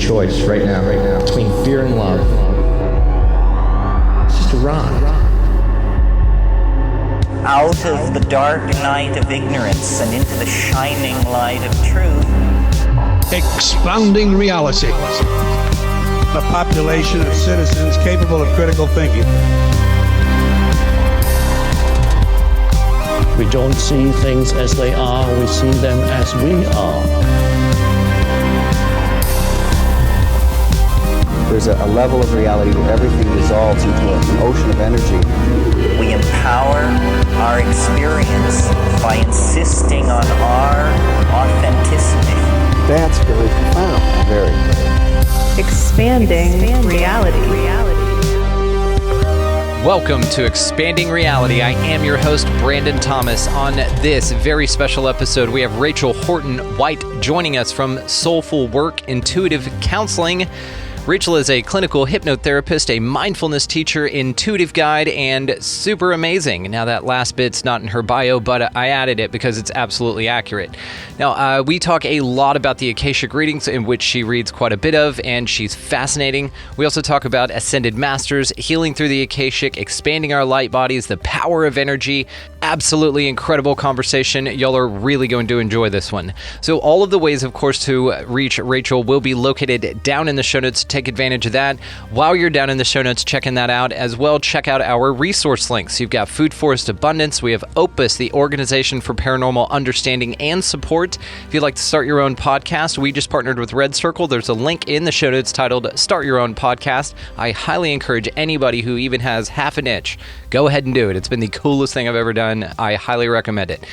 choice right now, between fear and love. It's just a rock. Out of the dark night of ignorance and into the shining light of truth. Expounding reality. A population of citizens capable of critical thinking. We don't see things as they are, we see them as we are. There's a level of reality where everything dissolves into an ocean of energy. We empower our experience by insisting on our authenticity. That's very profound. Very. Expanding reality. Welcome to Expanding Reality. I am your host, Brandon Thomas. On this very special episode, we have Rachel Horton White joining us from Soulful Work Intuitive Counseling. Rachel is a clinical hypnotherapist, a mindfulness teacher, intuitive guide, and super amazing. Now, that last bit's not in her bio, but I added it because it's absolutely accurate. Now, we talk a lot about the Akashic readings, in which she reads quite a bit of, and she's fascinating. We also talk about ascended masters, healing through the Akashic, expanding our light bodies, the power of energy. Absolutely incredible conversation. Y'all are really going to enjoy this one. So all of the ways, of course, to reach Rachel will be located down in the show notes. Take advantage of that. While you're down in the show notes checking that out as well, check out our resource links. You've got Food Forest Abundance. We have Opus, the Organization for Paranormal Understanding and Support. If you'd like to start your own podcast, we just partnered with Red Circle. There's a link in the show notes titled Start Your Own Podcast. I highly encourage anybody who even has half an itch, go ahead and do it. It's been the coolest thing I've ever done. I highly recommend it.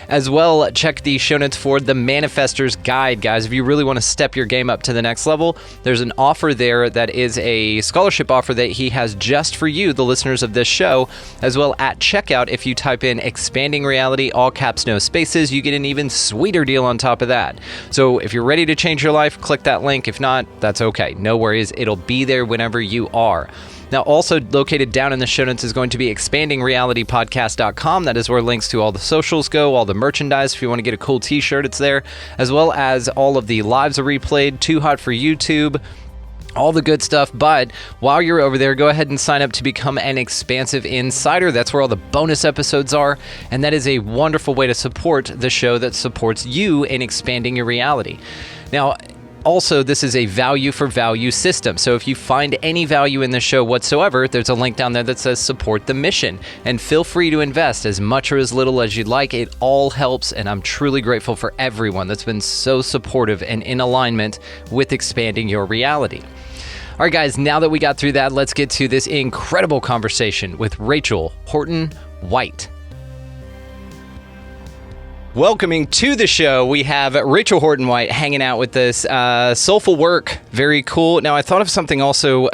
As well, check the show notes for the Manifestor's Guide, guys. If you really want to step your game up to the next level, there's an offer there that is a scholarship offer that he has just for you, the listeners of this show, as well at checkout. If you type in Expanding Reality, all caps, no spaces, you get an even sweeter deal on top of that. So if you're ready to change your life, click that link. If not, that's okay. No worries. It'll be there whenever you are. Now, also located down in the show notes is going to be expandingrealitypodcast.com. That is where links to all the socials go, all the merchandise. If you want to get a cool t-shirt, it's there, as well as all of the lives are replayed, Too Hot for YouTube, all the good stuff. But while you're over there, go ahead and sign up to become an Expansive Insider. That's where all the bonus episodes are, and that is a wonderful way to support the show that supports you in expanding your reality. Now, also, this is a value for value system. So if you find any value in the show whatsoever, there's a link down there that says support the mission. And feel free to invest as much or as little as you'd like. It all helps, and I'm truly grateful for everyone that's been so supportive and in alignment with expanding your reality. All right, guys, now that we got through that, let's get to this incredible conversation with Rachel Horton White. Welcoming to the show, we have Rachel Horton White hanging out with us. Soulful Work, very cool. Now, I thought of something also,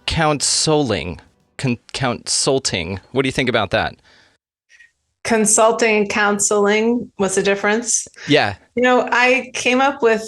consulting. What do you think about that? Consulting and counseling, what's the difference? Yeah. I came up with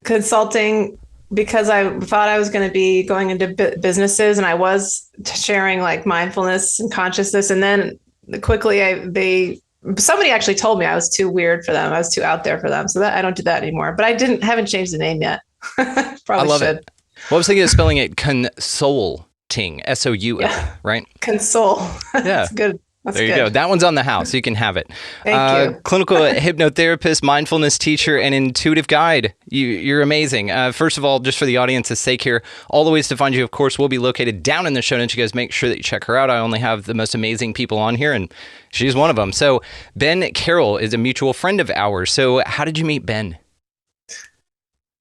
consulting because I thought I was going to be going into businesses, and I was sharing like mindfulness and consciousness. And then quickly somebody actually told me I was too weird for them. I was too out there for them. So that I don't do that anymore, but I haven't changed the name yet. Probably I love should. it. Well, I was thinking of spelling it consulting, S-O-U-L, right? Console. Yeah. That's good. That's there you good. go. That one's on the house. You can have it. Thank you. Clinical hypnotherapist, mindfulness teacher, and intuitive guide. You're amazing. First of all, just for the audience's sake here, all the ways to find you, of course, will be located down in the show notes. You guys make sure that you check her out. I only have the most amazing people on here, and she's one of them. So Ben Carroll is a mutual friend of ours. So how did you meet Ben?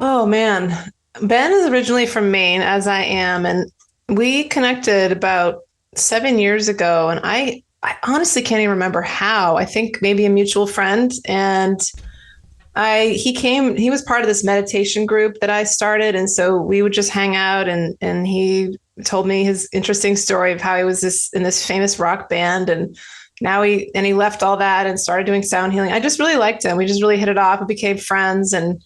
Oh, man. Ben is originally from Maine, as I am, and we connected about 7 years ago, and I honestly can't even remember how. I think maybe a mutual friend. And he was part of this meditation group that I started. And so we would just hang out, and he told me his interesting story of how he was in this famous rock band. And now he left all that and started doing sound healing. I just really liked him. We just really hit it off and became friends. And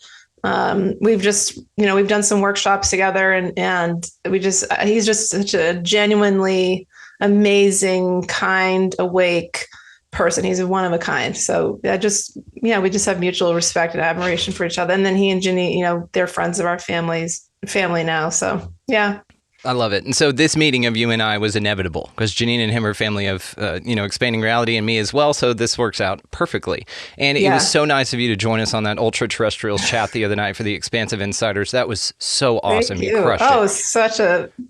we've done some workshops together, and he's just such a genuinely amazing, kind, awake person. He's a one of a kind. So we just have mutual respect and admiration for each other. And then he and Ginny, they're friends of our family now. So yeah. I love it. And so this meeting of you and I was inevitable because Janine and him are family of, Expanding Reality and me as well. So this works out perfectly. And it was so nice of you to join us on that Ultra Terrestrials chat the other night for the Expansive Insiders. That was so awesome. Thank you. Crushed it. Oh,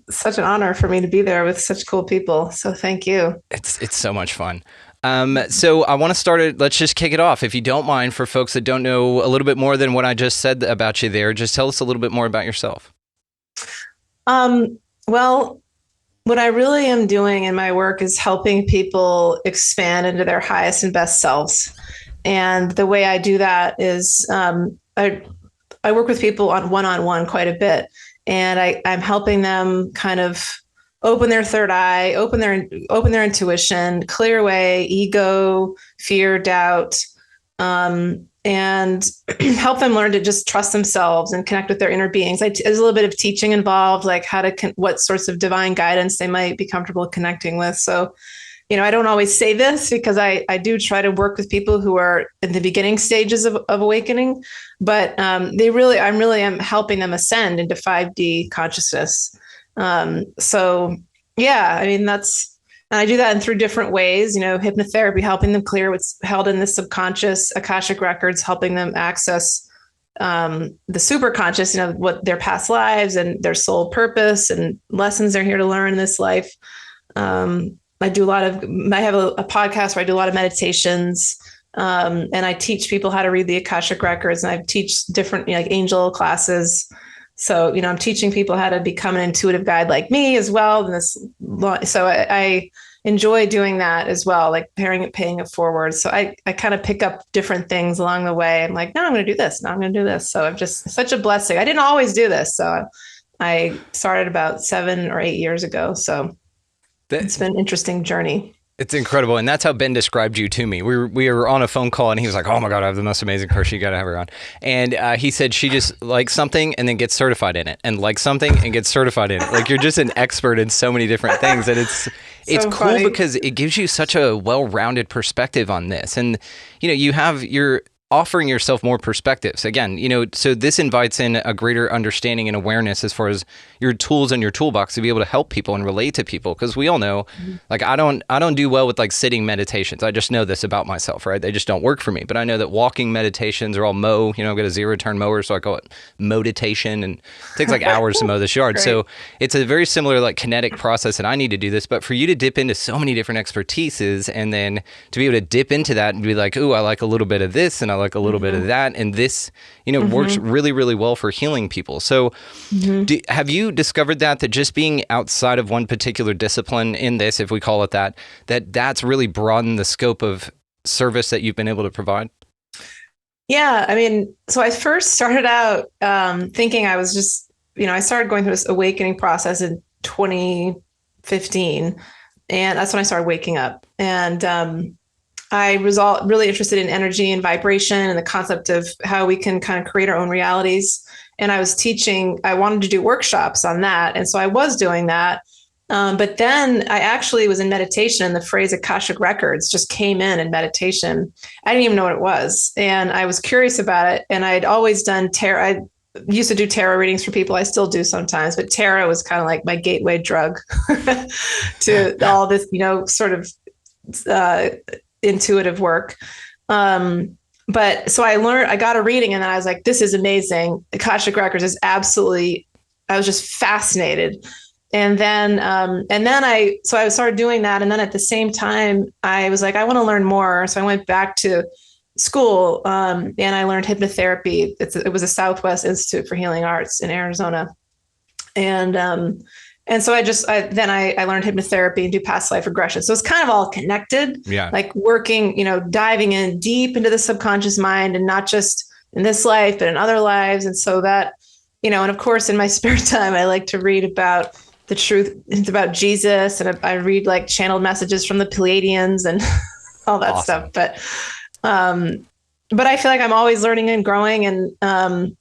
such an honor for me to be there with such cool people. So thank you. It's so much fun. So I want to start it. Let's just kick it off. If you don't mind, for folks that don't know a little bit more than what I just said about you there, just tell us a little bit more about yourself. Well, what I really am doing in my work is helping people expand into their highest and best selves. And the way I do that is I work with people on one-on-one quite a bit. And I'm helping them kind of open their third eye, open their intuition, clear away ego, fear, doubt, and help them learn to just trust themselves and connect with their inner beings. There's a little bit of teaching involved, like what sorts of divine guidance they might be comfortable connecting with. So, I don't always say this because I do try to work with people who are in the beginning stages of awakening, but I'm really helping them ascend into 5D consciousness. So yeah, and I do that in through different ways, hypnotherapy, helping them clear what's held in the subconscious, Akashic records, helping them access the super conscious, what their past lives and their soul purpose and lessons they're here to learn in this life. I have a podcast where I do a lot of meditations, and I teach people how to read the Akashic records, and I teach different like angel classes. So, I'm teaching people how to become an intuitive guide like me as well. So I enjoy doing that as well, like paying it forward. So I kind of pick up different things along the way. I'm like, no, I'm going to do this. No, I'm going to do this. So I'm just such a blessing. I didn't always do this. So I started about 7 or 8 years ago. So it's been an interesting journey. It's incredible. And that's how Ben described you to me. We were on a phone call and he was like, oh my God, I have the most amazing person. You got to have her on. And he said she just likes something and then gets certified in it, and likes something and gets certified in it. Like, you're just an expert in so many different things. And it's cool funny because it gives you such a well-rounded perspective on this. And, you're offering yourself more perspectives. Again, so this invites in a greater understanding and awareness as far as your tools in your toolbox to be able to help people and relate to people. Because we all know, like, I don't do well with like sitting meditations. I just know this about myself, right? They just don't work for me. But I know that walking meditations are all mow. I've got a 0-turn mower, so I call it meditation, and it takes like hours to mow this yard. So it's a very similar like kinetic process, and I need to do this. But for you to dip into so many different expertises, and then to be able to dip into that and be like, ooh, I like a little bit of this, and I like a little bit of that, and this works really, really well for healing people. So have you discovered that just being outside of one particular discipline in this, if we call it that's really broadened the scope of service that you've been able to provide? Yeah, so I first started out thinking I was just, I started going through this awakening process in 2015, and that's when I started waking up. And I was really interested in energy and vibration and the concept of how we can kind of create our own realities. And I wanted to do workshops on that. And so I was doing that. But then I actually was in meditation, and the phrase Akashic records just came in meditation. I didn't even know what it was. And I was curious about it. And I'd always done tarot. I used to do tarot readings for people. I still do sometimes, but tarot was kind of like my gateway drug to all this, sort of intuitive work. But so I got a reading, and then I was like, this is amazing. Akashic records is I was just fascinated. And then I started doing that. And then at the same time, I was like, I want to learn more. So I went back to school, and I learned hypnotherapy. It was a Southwest Institute for Healing Arts in Arizona. And so I learned hypnotherapy and do past life regression. So it's kind of all connected, like working, diving in deep into the subconscious mind, and not just in this life, but in other lives. And so that, and of course, in my spare time, I like to read about the truth. It's about Jesus. And I read like channeled messages from the Pleiadians and all that stuff. But I feel like I'm always learning and growing. And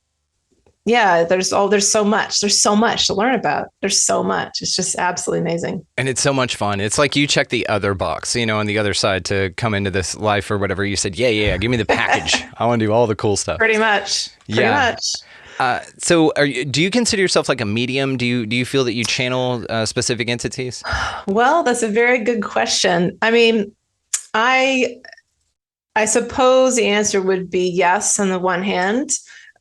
yeah, there's so much. There's so much to learn about. There's so much. It's just absolutely amazing. And it's so much fun. It's like you check the other box, on the other side to come into this life or whatever. You said, yeah, give me the package. I want to do all the cool stuff. Pretty much. So do you consider yourself like a medium? Do you feel that you channel specific entities? Well, that's a very good question. I mean, I suppose the answer would be yes on the one hand.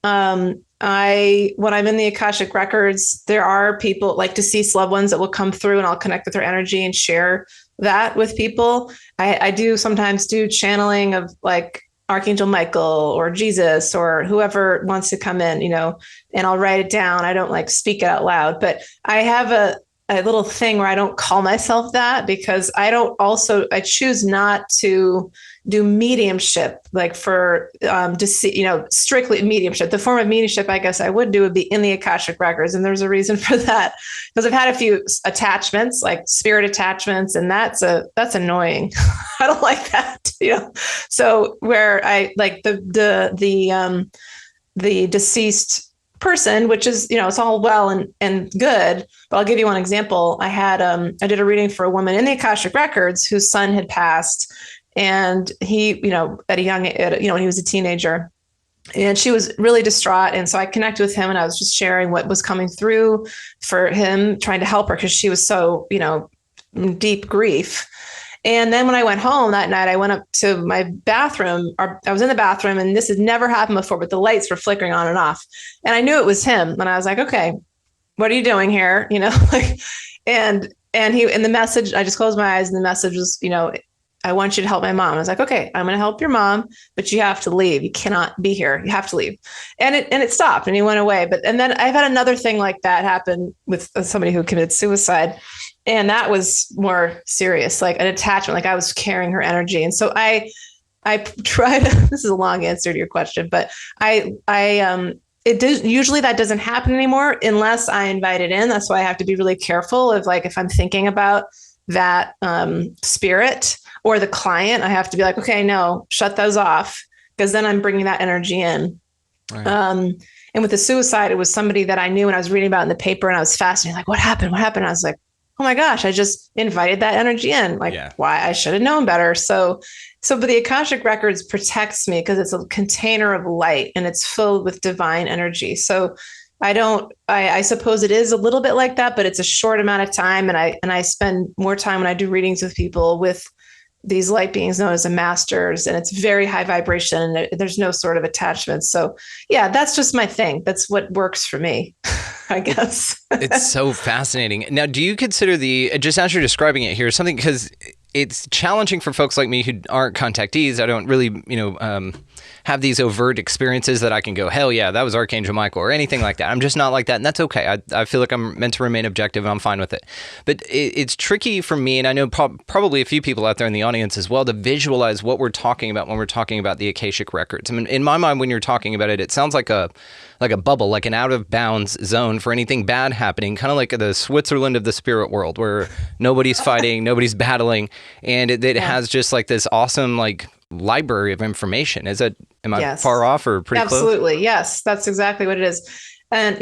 When I'm in the Akashic records, there are people like deceased loved ones that will come through, and I'll connect with their energy and share that with people. I do sometimes do channeling of like Archangel Michael or Jesus or whoever wants to come in, and I'll write it down. I don't like speak it out loud, but I have a little thing where I don't call myself that because I choose not to do mediumship, like for, strictly mediumship. The form of mediumship I guess I would do would be in the Akashic records. And there's a reason for that because I've had a few attachments, like spirit attachments, and that's annoying. I don't like that, So where I like the deceased person, which is, it's all well and good, but I'll give you one example. I did a reading for a woman in the Akashic records whose son had passed, and he, at a young age, when he was a teenager, and she was really distraught. And so I connected with him, and I was just sharing what was coming through for him, trying to help her because she was so, deep grief. And then when I went home that night, I went up to my bathroom, or I was in the bathroom, and this had never happened before, but the lights were flickering on and off. And I knew it was him. And I was like, okay, what are you doing here? And he, in the message, I just closed my eyes, and the message was, I want you to help my mom. I was like, okay, I'm going to help your mom, but you have to leave. You cannot be here. You have to leave. And it stopped, and he went away. And then I've had another thing like that happen with somebody who committed suicide. And that was more serious, like an attachment, like I was carrying her energy. And so I try to, this is a long answer to your question, but usually that doesn't happen anymore unless I invite it in. That's why I have to be really careful of like, if I'm thinking about that spirit or the client, I have to be like, okay, no, shut those off, because then I'm bringing that energy in. Right. And with the suicide, it was somebody that I knew and I was reading about in the paper, and I was fascinated, like, what happened? I was like, oh my gosh, I just invited that energy in. Like, why? I should have known better. So, but the Akashic records protects me because it's a container of light and it's filled with divine energy. So I suppose it is a little bit like that, but it's a short amount of time. And I spend more time when I do readings with people with these light beings known as the masters, and it's very high vibration and there's no sort of attachment. So yeah, that's just my thing. That's what works for me, I guess. It's so fascinating. Now, do you consider just as you're describing it here, something, because it's challenging for folks like me who aren't contactees. I don't really, have these overt experiences that I can go, hell yeah, that was Archangel Michael or anything like that. I'm just not like that. And that's okay. I feel like I'm meant to remain objective and I'm fine with it. But it's tricky for me, and I know probably a few people out there in the audience as well, to visualize what we're talking about when we're talking about the Akashic records. I mean, in my mind, when you're talking about it, it sounds like a bubble, like an out of bounds zone for anything bad happening, kind of like the Switzerland of the spirit world where nobody's fighting, nobody's battling. And it has just like this awesome, like, library of information. Am I far off or pretty close? Absolutely. Yes, that's exactly what it is. And,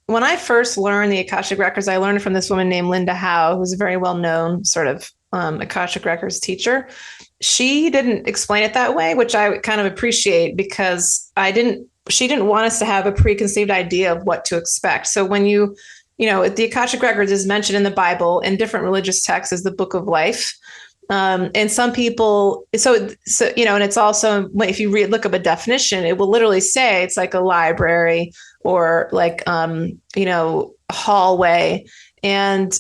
when I first learned the Akashic records, I learned from this woman named Linda Howe, who's a very well-known sort of Akashic records teacher. She didn't explain it that way, which I kind of appreciate, because she didn't want us to have a preconceived idea of what to expect. So when the Akashic records is mentioned in the Bible in different religious texts as the book of life. And some people, and it's also, if you look up a definition, it will literally say it's like a library or like, a hallway. And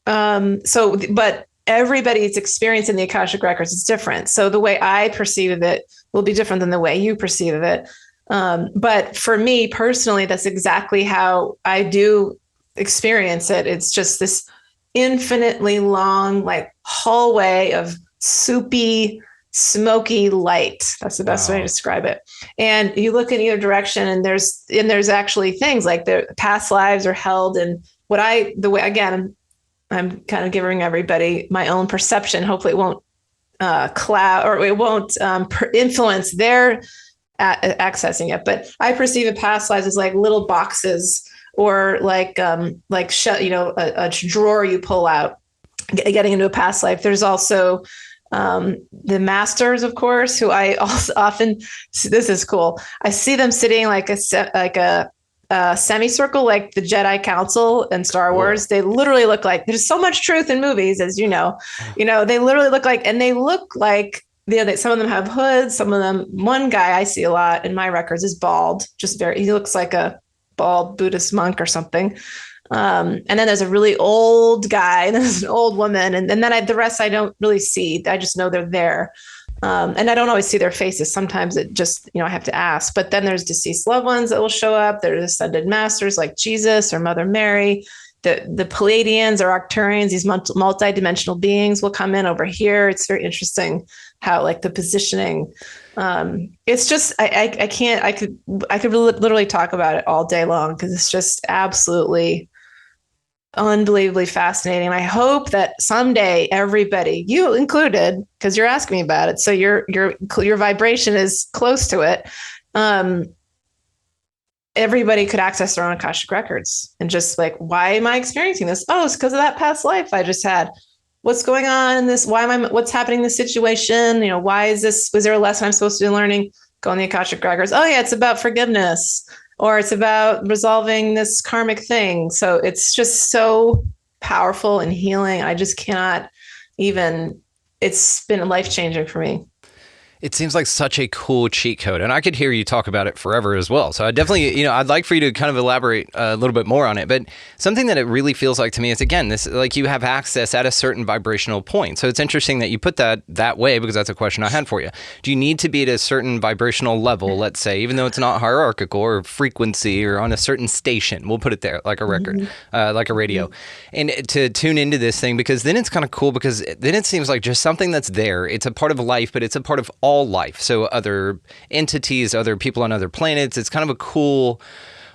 but everybody's experience in the Akashic records is different. So the way I perceive it will be different than the way you perceive it. But for me personally, that's exactly how I do experience it. It's just this infinitely long, like, hallway of soupy, smoky light. That's the best way to describe it. And you look in either direction, and there's actually things like the past lives are held. And again, I'm kind of giving everybody my own perception. Hopefully it won't cloud, or it won't influence their accessing it. But I perceive a past lives as like little boxes or like a drawer you pull out, getting into a past life. There's also the masters, of course, who I also often, this is cool. I see them sitting like a semicircle, like the Jedi Council in Star Wars. They literally look like, there's so much truth in movies, as you know, they literally look like, and they look like, some of them have hoods. Some of them, one guy I see a lot in my records is bald, he looks like a bald Buddhist monk or something. And then there's a really old guy, and there's an old woman, and then the rest I don't really see. I just know they're there. And I don't always see their faces. Sometimes it just, I have to ask. But then there's deceased loved ones that will show up. There's ascended masters like Jesus or Mother Mary. The Pleiadians or Arcturians, these multi-dimensional beings will come in over here. It's very interesting how like the positioning. It's just I could literally talk about it all day long because it's just absolutely unbelievably fascinating. I hope that someday everybody, you included, because you're asking me about it, so your vibration is close to it. Everybody could access their own Akashic records and just like, why am I experiencing this? Oh, it's because of that past life I just had. What's going on in this? What's happening in this situation? Why is this? Was there a lesson I'm supposed to be learning? Go on the Akashic records. Oh yeah, it's about forgiveness, or it's about resolving this karmic thing. So it's just so powerful and healing. I just cannot even, it's been life-changing for me. It seems like such a cool cheat code, and I could hear you talk about it forever as well. So I definitely, I'd like for you to kind of elaborate a little bit more on it. But something that it really feels like to me is, again, this, like, you have access at a certain vibrational point. So it's interesting that you put that way, because that's a question I had for you. Do you need to be at a certain vibrational level, let's say, even though it's not hierarchical or frequency or on a certain station, we'll put it there, like a record, like a radio, and to tune into this thing? Because then it's kind of cool, because then it seems like just something that's there. It's a part of life, but it's a part of all life. So other entities, other people on other planets, it's kind of a cool,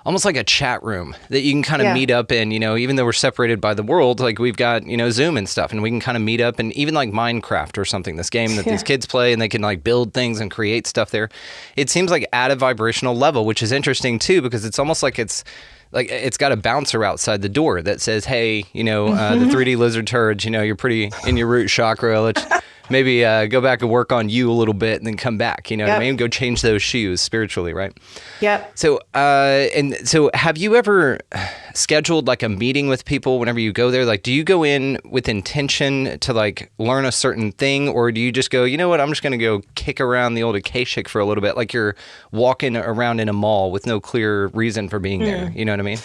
almost like a chat room that you can kind of meet up in, even though we're separated by the world, like we've got, Zoom and stuff, and we can kind of meet up, and even like Minecraft or something, this game that these kids play, and they can like build things and create stuff there. It seems like at a vibrational level, which is interesting too, because it's almost like it's got a bouncer outside the door that says, hey, the 3D lizard turds, you're pretty in your root chakra. Let's maybe go back and work on you a little bit and then come back, what I mean? Go change those shoes spiritually, right? Yep. So, so have you ever scheduled like a meeting with people whenever you go there? Like, do you go in with intention to like learn a certain thing, or do you just go, you know what, I'm just going to go kick around the old Akashic for a little bit, like you're walking around in a mall with no clear reason for being there? You know what I mean?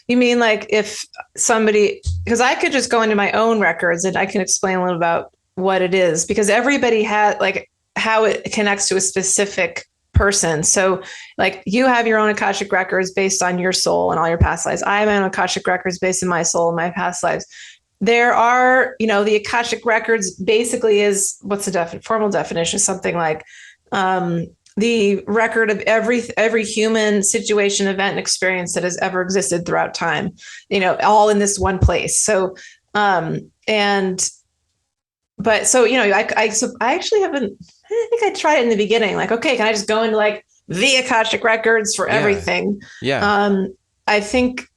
You mean like if somebody, because I could just go into my own records and I can explain a little about what it is, because everybody had like how it connects to a specific person. So like you have your own Akashic records based on your soul and all your past lives. I have my own Akashic records based on my soul and my past lives. There are, the Akashic records basically is, what's the formal definition? Something like the record of every human situation, event, and experience that has ever existed throughout time, all in this one place. So, but so, I actually haven't, I think I tried it in the beginning, like, okay, can I just go into like the Akashic records for everything? Yeah. I think,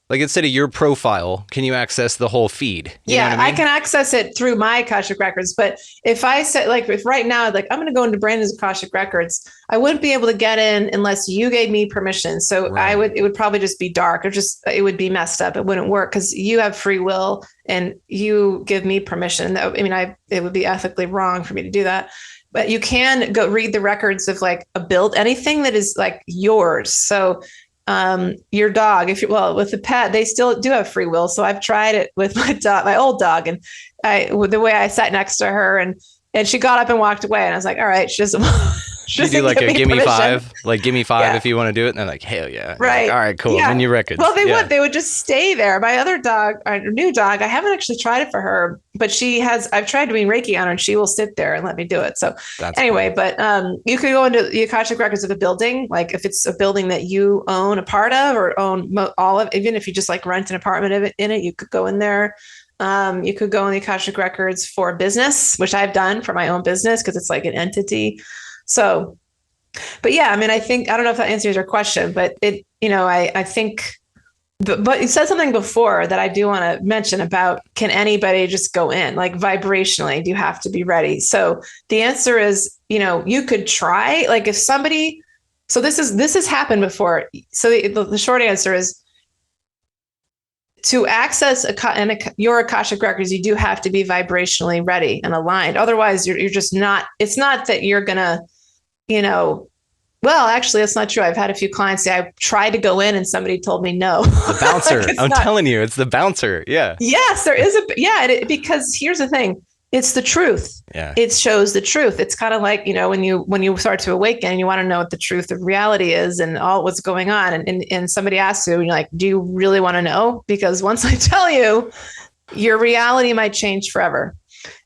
like, instead of your profile, can you access the whole feed? You know what I mean? I can access it through my Akashic records. But if I said, like, if right now, like, I'm going to go into Brandon's Akashic records, I wouldn't be able to get in unless you gave me permission. So it would probably just be dark, or it would be messed up. It wouldn't work because you have free will and you give me permission. It would be ethically wrong for me to do that. But you can go read the records of like anything that is like yours. So your dog, with the pet, they still do have free will. So I've tried it with my dog, my old dog, and the way I sat next to her, and she got up and walked away, and I was like, all right, she doesn't. You do like a give me five, if you want to do it, and they're like, hell yeah, right? Like, all right, cool. Yeah. And your records. Well, they would just stay there. My other dog, our new dog, I haven't actually tried it for her, but I've tried doing Reiki on her, and she will sit there and let me do it. So anyway, cool. But you could go into the Akashic records of a building, like if it's a building that you own a part of or own all of, even if you just like rent an apartment in it, you could go in there. You could go in the Akashic records for business, which I've done for my own business because it's like an entity. So But yeah, I mean, I don't know if that answers your question, but I think, but you said something before that I do want to mention about, can anybody just go in, like vibrationally, do you have to be ready? So the answer is, you could try, like if somebody, so this has happened before. So the short answer is, to access your Akashic records, you do have to be vibrationally ready and aligned. Otherwise, you're just not, it's not that you're going to, well, actually, that's not true. I've had a few clients say, I tried to go in and somebody told me no. The bouncer. I'm telling you, it's the bouncer. Yeah. Yes, there is because here's the thing. It's the truth. Yeah. It shows the truth. It's kind of like, when you start to awaken and you want to know what the truth of reality is and all what's going on. And somebody asks you, and you're like, do you really want to know? Because once I tell you, your reality might change forever.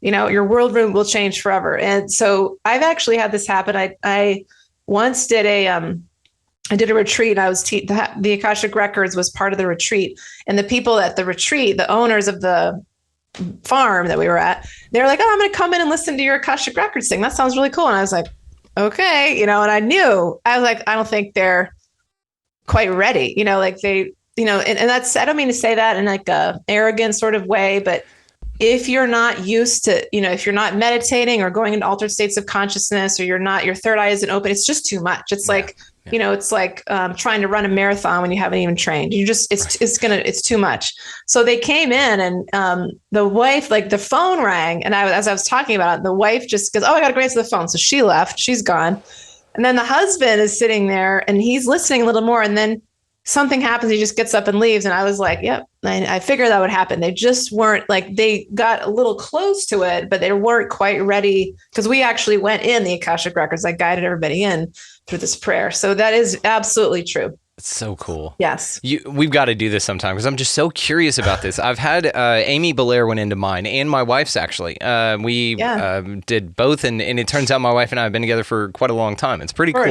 Your world will change forever. And so I've actually had this happen. I once did I did a retreat. I was the Akashic Records was part of the retreat, and the people at the retreat, the owners of the farm that we were at, they were like, "Oh, I'm going to come in and listen to your Akashic Records thing. That sounds really cool." And I was like, "Okay," and I was like, I don't think they're quite ready, like they, and that's, I don't mean to say that in like a arrogant sort of way, but if you're not used to, if you're not meditating or going into altered states of consciousness, or your third eye isn't open, it's just too much. It's like, it's like trying to run a marathon when you haven't even trained. It's too much. So they came in, and the wife, like the phone rang, and as I was talking about it, the wife just goes, "Oh, I got to go answer the phone." So she left, she's gone. And then the husband is sitting there and he's listening a little more. And then something happens. He just gets up and leaves. And I was like, yep. I figured that would happen. They just weren't, like, they got a little close to it, but they weren't quite ready, because we actually went in the Akashic Records. I guided everybody in through this prayer. So that is absolutely true. It's so cool. Yes. We've got to do this sometime, because I'm just so curious about this. I've had Amy Belair went into mine, and my wife's actually. We did both, and it turns out my wife and I have been together for quite a long time. It's pretty cool.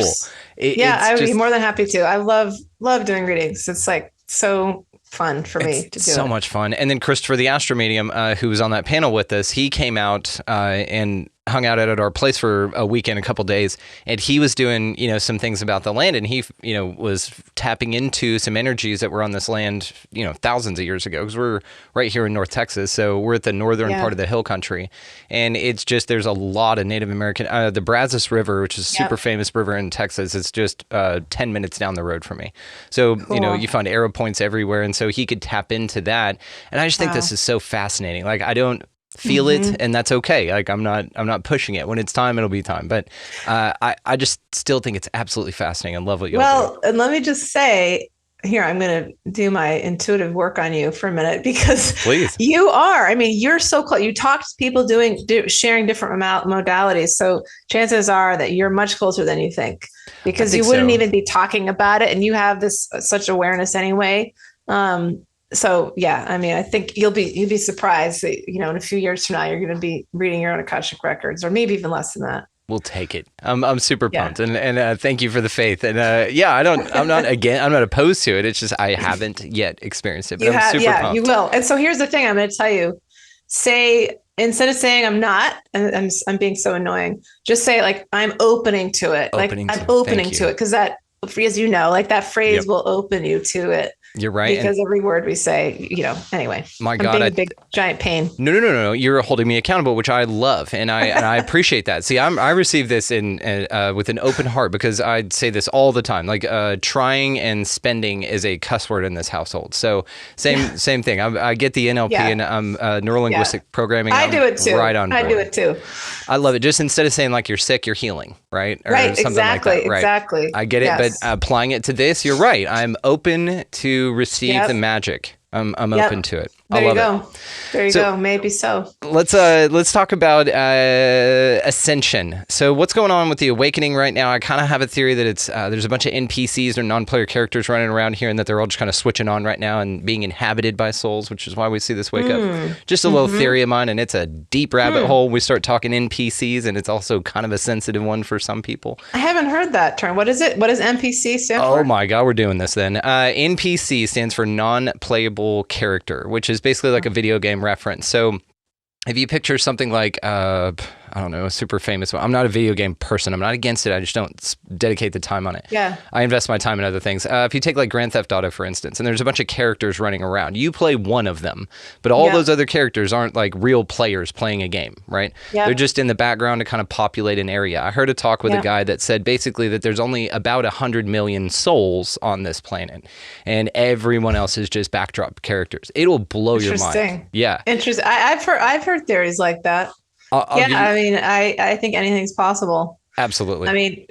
I would be more than happy to. I love doing readings. It's like so fun for me to do. So much fun. And then Christopher, the astro medium, who was on that panel with us, he came out and hung out at our place for a weekend, a couple days, and he was doing, some things about the land, and he, was tapping into some energies that were on this land, thousands of years ago, because we're right here in North Texas. So we're at the northern part of the hill country, and it's just, there's a lot of Native American, the Brazos River, which is a super famous river in Texas. It's just 10 minutes down the road from me. So, cool. You find arrow points everywhere. And so he could tap into that. And I just think this is so fascinating. Like, I don't feel it, and that's okay. Like, I'm not pushing it. When it's time, it'll be time. But I just still think it's absolutely fascinating. I love what you do. Well, and let me just say here, I'm going to do my intuitive work on you for a minute, because please, you're so close. You talk to people sharing different modalities. So chances are that you're much closer than you think, because you wouldn't even be talking about it. And you have such awareness anyway. So yeah, I think you'll be surprised that, in a few years from now, you're going to be reading your own Akashic Records, or maybe even less than that. We'll take it. I'm super pumped, and thank you for the faith. And I'm not opposed to it. It's just I haven't yet experienced it, but I'm super pumped. You will. And so here's the thing I'm going to tell you: instead of saying I'm not, and I'm being so annoying, just say, like, I'm opening to it. I'm opening to it, because that, as you know, like, that phrase will open you to it. You're right. Because every word we say, anyway. My God, I'm being a big, giant pain. No. You're holding me accountable, which I love. And I appreciate that. See, I receive this with an open heart, because I'd say this all the time. Like, trying and spending is a cuss word in this household. So same thing. I get the NLP and neuro-linguistic programming. I do it too. Right on board. I do it too. I love it. Just instead of saying, like, you're sick, you're healing, right? Or right, something exactly, like that. Right. Exactly. I get it, but applying it to this, you're right. I'm open to receive the magic. I'm open to it. I love it. There you go. Maybe so. Let's talk about ascension. So what's going on with the awakening right now? I kind of have a theory that it's there's a bunch of NPCs or non-player characters running around here, and that they're all just kind of switching on right now and being inhabited by souls, which is why we see this wake up. Just a little theory of mine, and it's a deep rabbit hole. We start talking NPCs, and it's also kind of a sensitive one for some people. I haven't heard that term. What is it? What does NPC stand for? Oh my God, we're doing this then. NPC stands for non-playable character, which is basically like a video game reference. So if you picture something like, I I don't know, a super famous one. I'm not a video game person. I'm not against it. I just don't dedicate the time on it. Yeah. I invest my time in other things. If you take like Grand Theft Auto, for instance, and there's a bunch of characters running around, you play one of them, but all those other characters aren't like real players playing a game, right? Yeah. They're just in the background to kind of populate an area. I heard a talk with a guy that said basically that there's only about 100 million souls on this planet, and everyone else is just backdrop characters. It'll blow your mind. Yeah. Interesting. I've heard theories like that. I mean, I think anything's possible. Absolutely. I mean,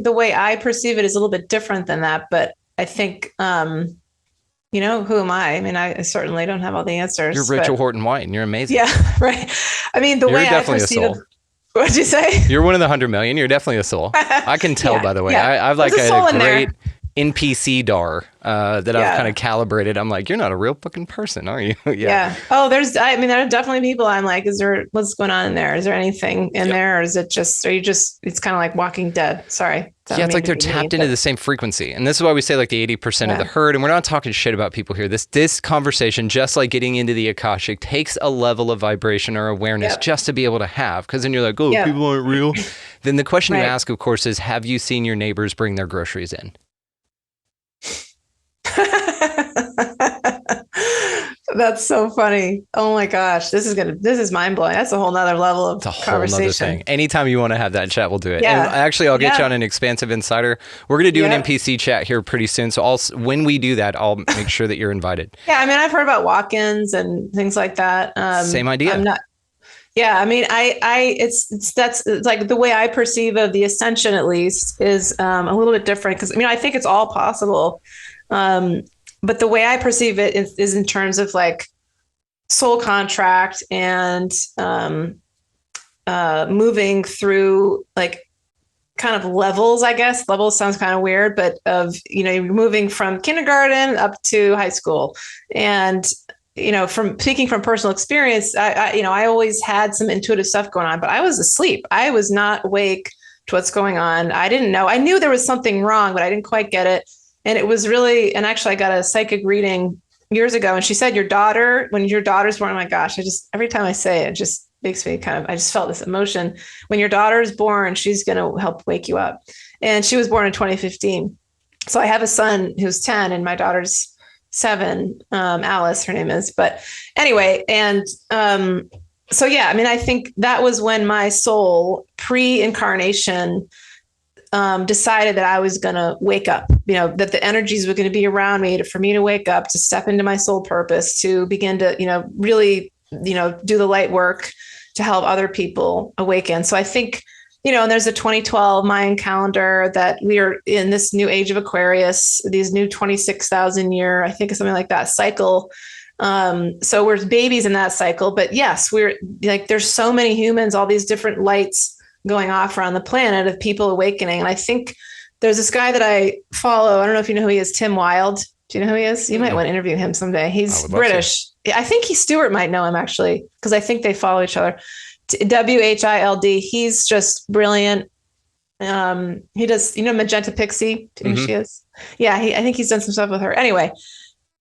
the way I perceive it is a little bit different than that, but I think, who am I? I mean, I certainly don't have all the answers. You're Rachel Horton White, and you're amazing. Yeah, right. I mean, you're way I perceive it. What'd you say? You're one of the 100 million. You're definitely a soul. I can tell, by the way. I've like a great NPC DAR that I've kind of calibrated. I'm like, you're not a real fucking person, are you? Yeah. Oh, there are definitely people I'm like, what's going on in there? Is there anything in there? Or is it just, it's kind of like Walking Dead. Sorry. Yeah, it's like they're tapped into the same frequency. And this is why we say like the 80% of the herd. And we're not talking shit about people here. This conversation, just like getting into the Akashic, takes a level of vibration or awareness just to be able to have. Because then you're like, oh, people aren't real. Then the question you ask, of course, is, have you seen your neighbors bring their groceries in? That's so funny. Oh my gosh. This is mind blowing. That's a whole nother level of conversation. Nother thing. Anytime you want to have that chat, we'll do it. Yeah. And actually, I'll get you on an Expansive Insider. We're going to do an NPC chat here pretty soon. So when we do that, I'll make sure that you're invited. Yeah. I mean, I've heard about walk-ins and things like that. Same idea. I mean, it's like the way I perceive of the ascension, at least, is a little bit different. Because, I mean, I think it's all possible. But the way I perceive it is in terms of like soul contract and moving through like kind of levels, I guess. Levels sounds kind of weird, but you're moving from kindergarten up to high school. And, from speaking from personal experience, I always had some intuitive stuff going on, but I was asleep. I was not awake to what's going on. I didn't know. I knew there was something wrong, but I didn't quite get it. And it was really, and actually I got a psychic reading years ago, and she said, when your daughter's born, oh my gosh, every time I say it, just makes me I just felt this emotion. When your daughter is born, she's going to help wake you up. And she was born in 2015. So I have a son who's 10 and my daughter's 7, Alice, her name is. But anyway, and so yeah, I mean, I think that was when my soul pre-incarnation decided that I was going to wake up, that the energies were going to be around me for me to wake up, to step into my soul purpose, to begin to, really, do the light work to help other people awaken. So I think, and there's a 2012 Mayan calendar that we are in this new age of Aquarius, these new 26,000 year, I think something like that cycle. So we're babies in that cycle, but yes, we're like, there's so many humans, all these different lights going off around the planet of people awakening. And I think there's this guy that I follow. I don't know if you know who he is, Tim Wilde. Do you know who he is? You might want to interview him someday. He's British. I think Stuart might know him actually, because I think they follow each other. WHILD. He's just brilliant. He does, Magenta Pixie. Do you know who she is? Yeah. I think he's done some stuff with her. Anyway,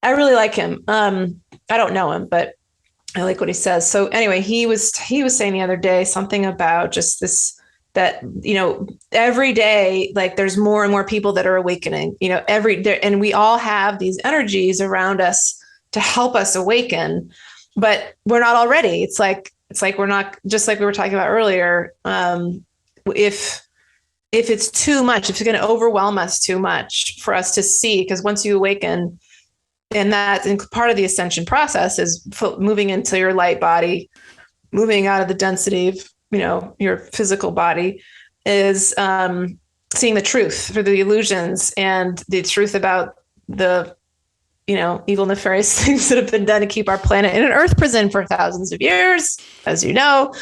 I really like him. I don't know him, but I like what he says. So anyway, he was saying the other day something about just this, that, every day, like there's more and more people that are awakening, and we all have these energies around us to help us awaken, but we're not all ready. It's like we're not, just like we were talking about earlier. If it's too much, if it's going to overwhelm us too much for us to see, because once you awaken, and that's part of the ascension process is moving into your light body, moving out of the density of, your physical body, is seeing the truth through the illusions and the truth about the, evil, nefarious things that have been done to keep our planet in an earth prison for thousands of years, as you know.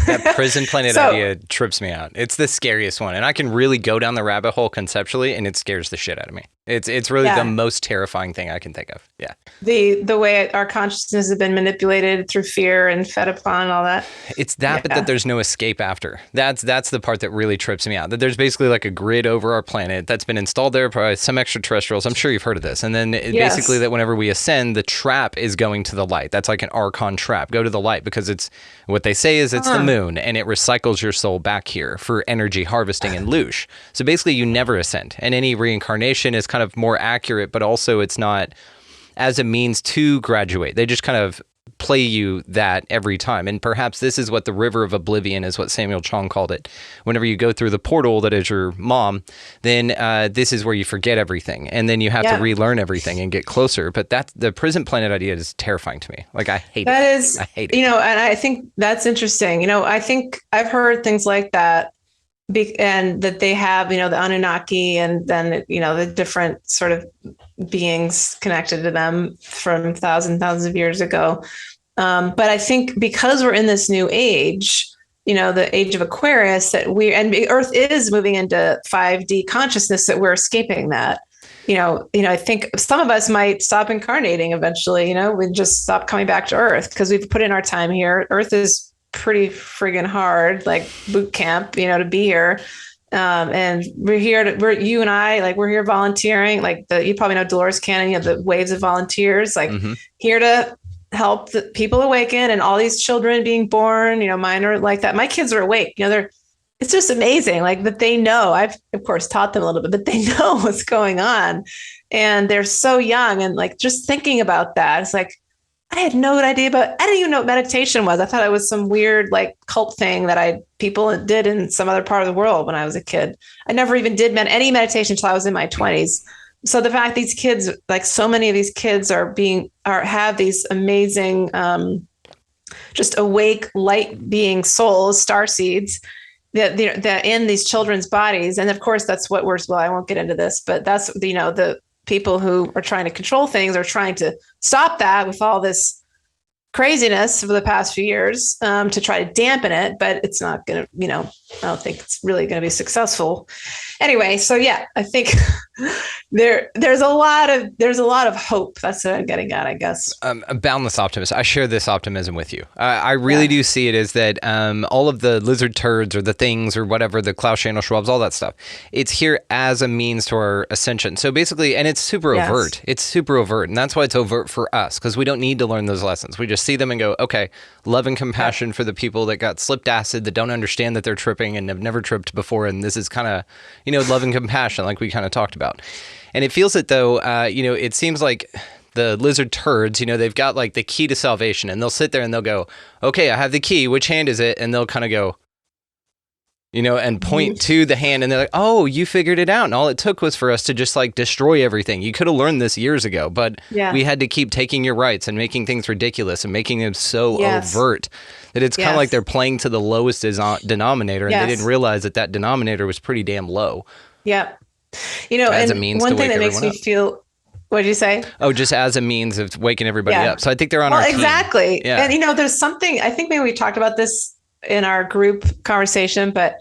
That prison planet So- idea trips me out. It's the scariest one. And I can really go down the rabbit hole conceptually, and it scares the shit out of me. It's really the most terrifying thing I can think of. Yeah. The way our consciousness has been manipulated through fear and fed upon and all that. It's that, but that there's no escape after. That's the part that really trips me out. That there's basically like a grid over our planet that's been installed there by some extraterrestrials. I'm sure you've heard of this. And then basically that whenever we ascend, the trap is going to the light. That's like an archon trap. Go to the light, because it's what they say is it's the moon, and it recycles your soul back here for energy harvesting and loosh. So basically you never ascend, and any reincarnation is kind of more accurate, but also it's not as a means to graduate. They just kind of play you that every time. And perhaps this is what the river of oblivion is, what Samuel Chong called it. Whenever you go through the portal that is your mom, then this is where you forget everything, and then you have to relearn everything and get closer. But that's the prison planet idea is terrifying to me. Like, I hate it. I hate it. You know, and I think that's interesting. You know, I think I've heard things like that. And that they have, you know, the Anunnaki, and then, you know, the different sort of beings connected to them from thousands of years ago. But I think because we're in this new age, you know, the age of Aquarius, and Earth is moving into 5D consciousness, that we're escaping that. You know, I think some of us might stop incarnating eventually. You know, we just stop coming back to Earth because we've put in our time here. Earth is pretty friggin' hard, like boot camp, you know, to be here. And we're you and I, like, we're here volunteering. Like, you probably know Dolores Cannon, you have the waves of volunteers, like here to help the people awaken, and all these children being born, you know, mine are like that. My kids are awake, you know, it's just amazing. Like, that they know, I've of course taught them a little bit, but they know what's going on, and they're so young. And like, just thinking about that, it's like, I had no idea I didn't even know what meditation was. I thought it was some weird, like, cult thing that people did in some other part of the world when I was a kid. I never even did any meditation until I was in my 20s. So the fact these kids, like, so many of these kids have these amazing, just awake light being souls, star seeds that in these children's bodies. And of course, that's what I won't get into this, but that's, you know, the people who are trying to control things are trying to stop that with all this craziness for the past few years, to try to dampen it, but it's not going to, you know, I don't think it's really going to be successful. Anyway, so yeah, I think there's a lot of hope. That's what I'm getting at, I guess. A boundless optimist. I share this optimism with you. I really do see it as that all of the lizard turds or the things or whatever, the Klaus Schandl Schwabs, all that stuff, it's here as a means to our ascension. So basically, and it's super overt. It's super overt. And that's why it's overt for us, because we don't need to learn those lessons. We just see them and go, okay, love and compassion for the people that got slipped acid, that don't understand that they're tripping and have never tripped before. And this is kind of, you know, love and compassion, like we kind of talked about. And it feels it though, you know, it seems like the lizard turds, you know, they've got like the key to salvation, and they'll sit there and they'll go, okay, I have the key. Which hand is it? And they'll kind of go, you know, and point to the hand, and they're like, oh, you figured it out. And all it took was for us to just like destroy everything. You could have learned this years ago, but we had to keep taking your rights and making things ridiculous and making them so overt that it's kind of like they're playing to the lowest denominator, and they didn't realize that denominator was pretty damn low. Yeah. You know, as and a means one to thing wake that makes me feel, what did you say? Oh, just as a means of waking everybody up. So I think they're on our team. Exactly. Yeah. And, you know, there's something, I think maybe we talked about this in our group conversation, but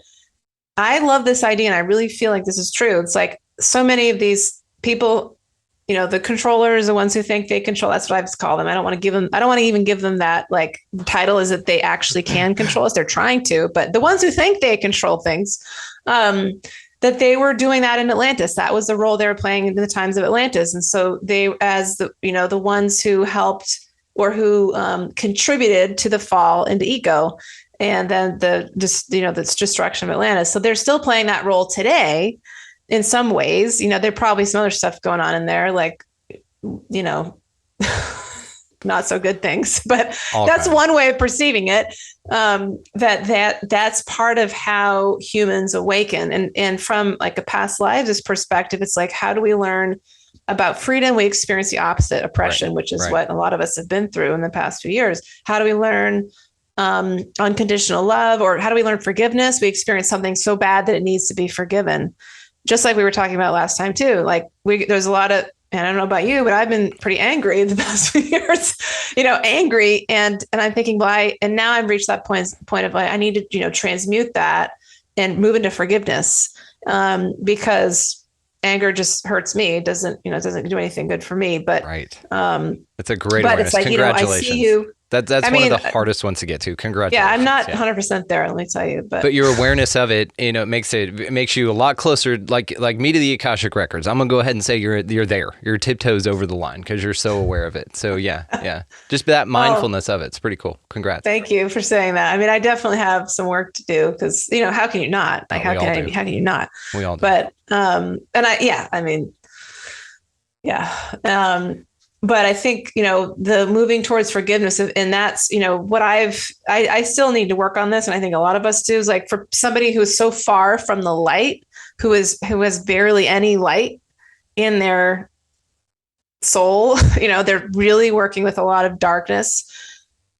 I love this idea, and I really feel like this is true. It's like so many of these people, you know, the controllers, the ones who think they control, that's what I just call them. I don't want to even give them that, like, title is that they actually can control us. They're trying to, but the ones who think they control things, that they were doing that in Atlantis. That was the role they were playing in the times of Atlantis. And so they, as the, you know, the ones who helped or who contributed to the fall into ego, and then this destruction of Atlantis. So they're still playing that role today in some ways. You know, there's probably some other stuff going on in there, like, you know, not so good things, but that's one way of perceiving it. That's part of how humans awaken. And from like a past lives perspective, it's like, how do we learn about freedom? We experience the opposite, oppression, which is what a lot of us have been through in the past few years. How do we learn unconditional love, or how do we learn forgiveness? We experience something so bad that it needs to be forgiven. Just like we were talking about last time too. Like there's a lot of and I don't know about you, but I've been pretty angry the past few years, angry. And I'm thinking, and now I've reached that point of like, I need to, transmute that and move into forgiveness, because anger just hurts me. It doesn't do anything good for me. But right. That's a great but awareness. it's like, Congratulations. I see you. That's one of the hardest ones to get to. Congratulations. Yeah, I'm not 100% there, let me tell you. But your awareness of it, it makes you a lot closer, like me to the Akashic records. I'm gonna go ahead and say you're there. You're tiptoes over the line because you're so aware of it. So yeah. Just that mindfulness of it's pretty cool. Congrats. Thank you for saying that. I mean, I definitely have some work to do because how can you not? Like, how can you not? We all do. But but I think, the moving towards forgiveness, and that's, what I still need to work on this. And I think a lot of us do, is like, for somebody who is so far from the light, who has barely any light in their soul, they're really working with a lot of darkness.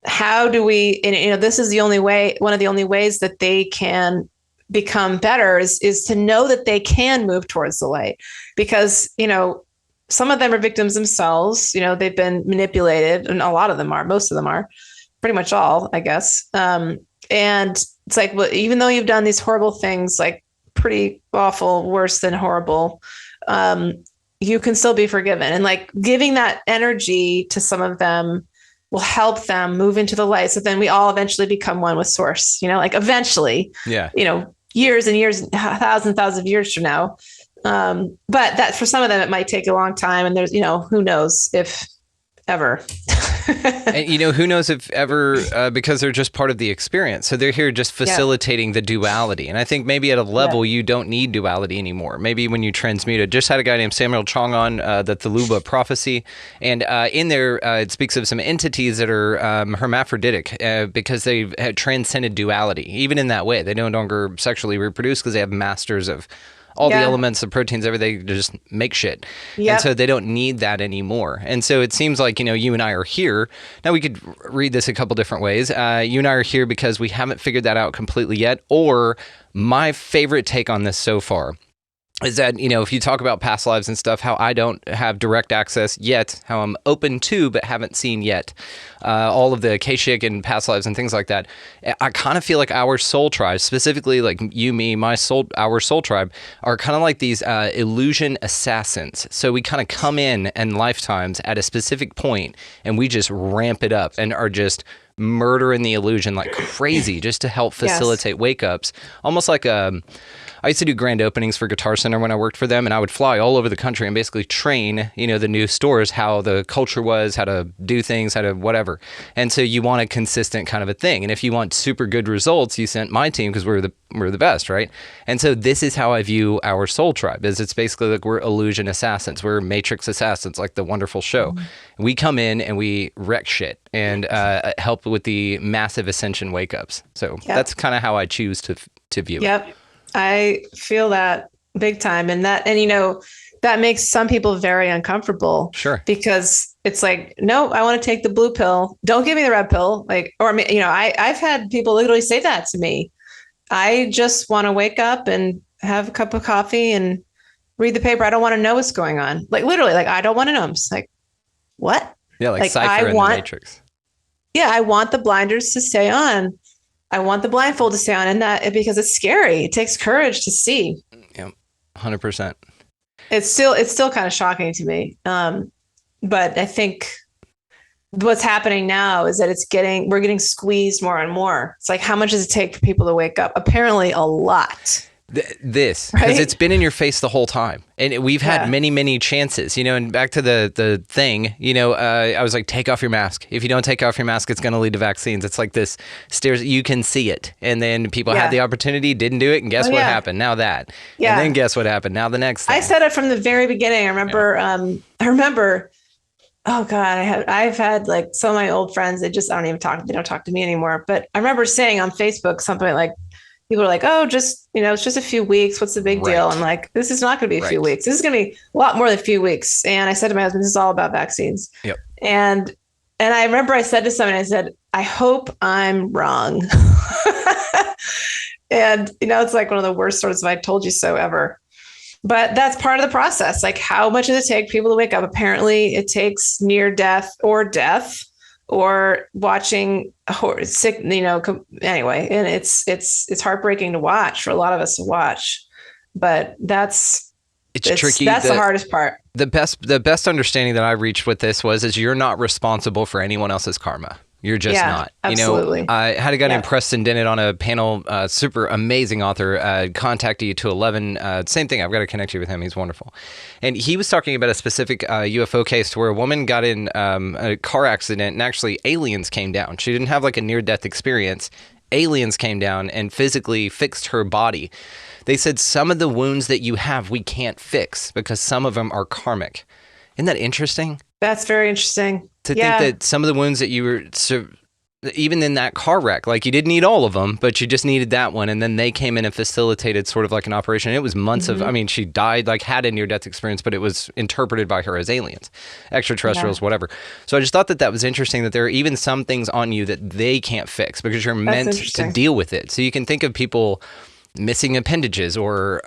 How do we, and this is one of the only ways that they can become better is to know that they can move towards the light, because, some of them are victims themselves. They've been manipulated, and a lot of them are, most of them are, pretty much all, I guess. And it's like, well, even though you've done these horrible things, like pretty awful, worse than horrible, you can still be forgiven. And like giving that energy to some of them will help them move into the light. So then we all eventually become one with source, like eventually, years and years, thousands of years from now. But that for some of them, it might take a long time, and there's, who knows if ever. And who knows if ever, because they're just part of the experience. So they're here just facilitating the duality. And I think maybe at a level you don't need duality anymore. Maybe when you transmute it. Just had a guy named Samuel Chong on the Thuluba prophecy, and in there it speaks of some entities that are hermaphroditic because they've transcended duality. Even in that way, they no longer sexually reproduce because they have masters of all the elements, the proteins, everything, just make shit. Yep. And so they don't need that anymore. And so it seems like, you and I are here. Now we could read this a couple different ways. You and I are here because we haven't figured that out completely yet. Or my favorite take on this so far is that, if you talk about past lives and stuff, how I don't have direct access yet, how I'm open to but haven't seen yet, all of the Akashic and past lives and things like that. I kind of feel like our soul tribe, specifically like you, me, our soul tribe, are kind of like these illusion assassins. So we kind of come in lifetimes at a specific point, and we just ramp it up and are just murdering the illusion like crazy just to help facilitate wake-ups. Almost like I used to do grand openings for Guitar Center when I worked for them, and I would fly all over the country and basically train, the new stores, how the culture was, how to do things, how to whatever. And so you want a consistent kind of a thing. And if you want super good results, you sent my team because we're the best, right? And so this is how I view our soul tribe, is it's basically like we're illusion assassins. We're matrix assassins, like the wonderful show. Mm-hmm. We come in and we wreck shit and help with the massive ascension wake-ups. So that's kind of how I choose to view it. I feel that big time. And that makes some people very uncomfortable. Sure. Because it's like, no, I want to take the blue pill. Don't give me the red pill. Like, or, I've had people literally say that to me. I just want to wake up and have a cup of coffee and read the paper. I don't want to know what's going on. Like literally, like, I don't want to know. I'm just like, what? Yeah. Like Cypher in the Matrix. Yeah. I want the blinders to stay on. I want the blindfold to stay on, and that because it's scary. It takes courage to see. Yeah, 100%. It's still kind of shocking to me. But I think what's happening now is that we're getting squeezed more and more. It's like, how much does it take for people to wake up? Apparently a lot. This, because it's been in your face the whole time. And we've had many, many chances, and back to the thing, I was like, take off your mask. If you don't take off your mask, it's going to lead to vaccines. It's like this stairs, you can see it. And then people had the opportunity, didn't do it. And guess what happened? Now that. Yeah. And then guess what happened? Now the next thing. I said it from the very beginning. I remember, oh God, I've had like some of my old friends, they don't talk to me anymore. But I remember saying on Facebook something like, people are like, oh, just, it's just a few weeks. What's the big deal? I'm like, this is not going to be a few weeks. This is going to be a lot more than a few weeks. And I said to my husband, this is all about vaccines. Yep. And I remember I said to someone, I said, I hope I'm wrong. And, it's like one of the worst sorts of I told you so ever. But that's part of the process. Like, how much does it take people to wake up? Apparently, it takes near death or watching sick, anyway. And it's heartbreaking to watch for a lot of us to watch. But it's tricky. That's the hardest part. The best understanding that I reached with this is you're not responsible for anyone else's karma. You're just not. Absolutely. I had a guy named Preston Dennett on a panel, super amazing author, Contact You to 11. Same thing. I've got to connect you with him. He's wonderful. And he was talking about a specific UFO case where a woman got in a car accident and actually aliens came down. She didn't have like a near-death experience. Aliens came down and physically fixed her body. They said some of the wounds that you have we can't fix because some of them are karmic. Isn't that interesting? That's very interesting. To think that some of the wounds that you were, even in that car wreck, like you didn't need all of them, but you just needed that one. And then they came in and facilitated sort of like an operation. It was months of, she died, like had a near-death experience, but it was interpreted by her as aliens, extraterrestrials, whatever. So I just thought that was interesting that there are even some things on you that they can't fix because you're meant to deal with it. So you can think of people missing appendages or,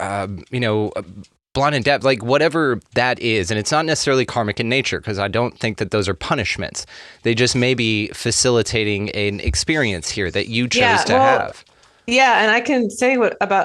blind and deaf, like whatever that is. And it's not necessarily karmic in nature because I don't think that those are punishments. They just may be facilitating an experience here that you chose to have. Yeah. And I can say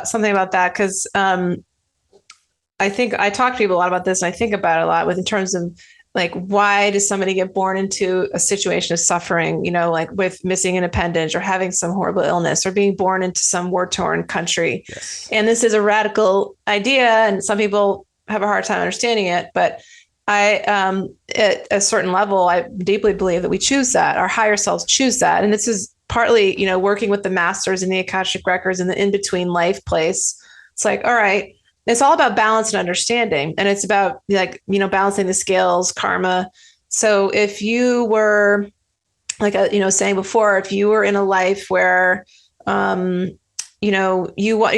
something about that because I think I talk to people a lot about this and I think about it a lot in terms of like, why does somebody get born into a situation of suffering, like with missing an appendage or having some horrible illness or being born into some war-torn country? Yes. And this is a radical idea and some people have a hard time understanding it, but at a certain level, I deeply believe that we choose that. Our higher selves choose that. And this is partly, working with the masters in the Akashic records in the in-between life place. It's like, all right, it's all about balance and understanding. And it's about balancing the scales, karma. So if you were saying before, if you were in a life where, you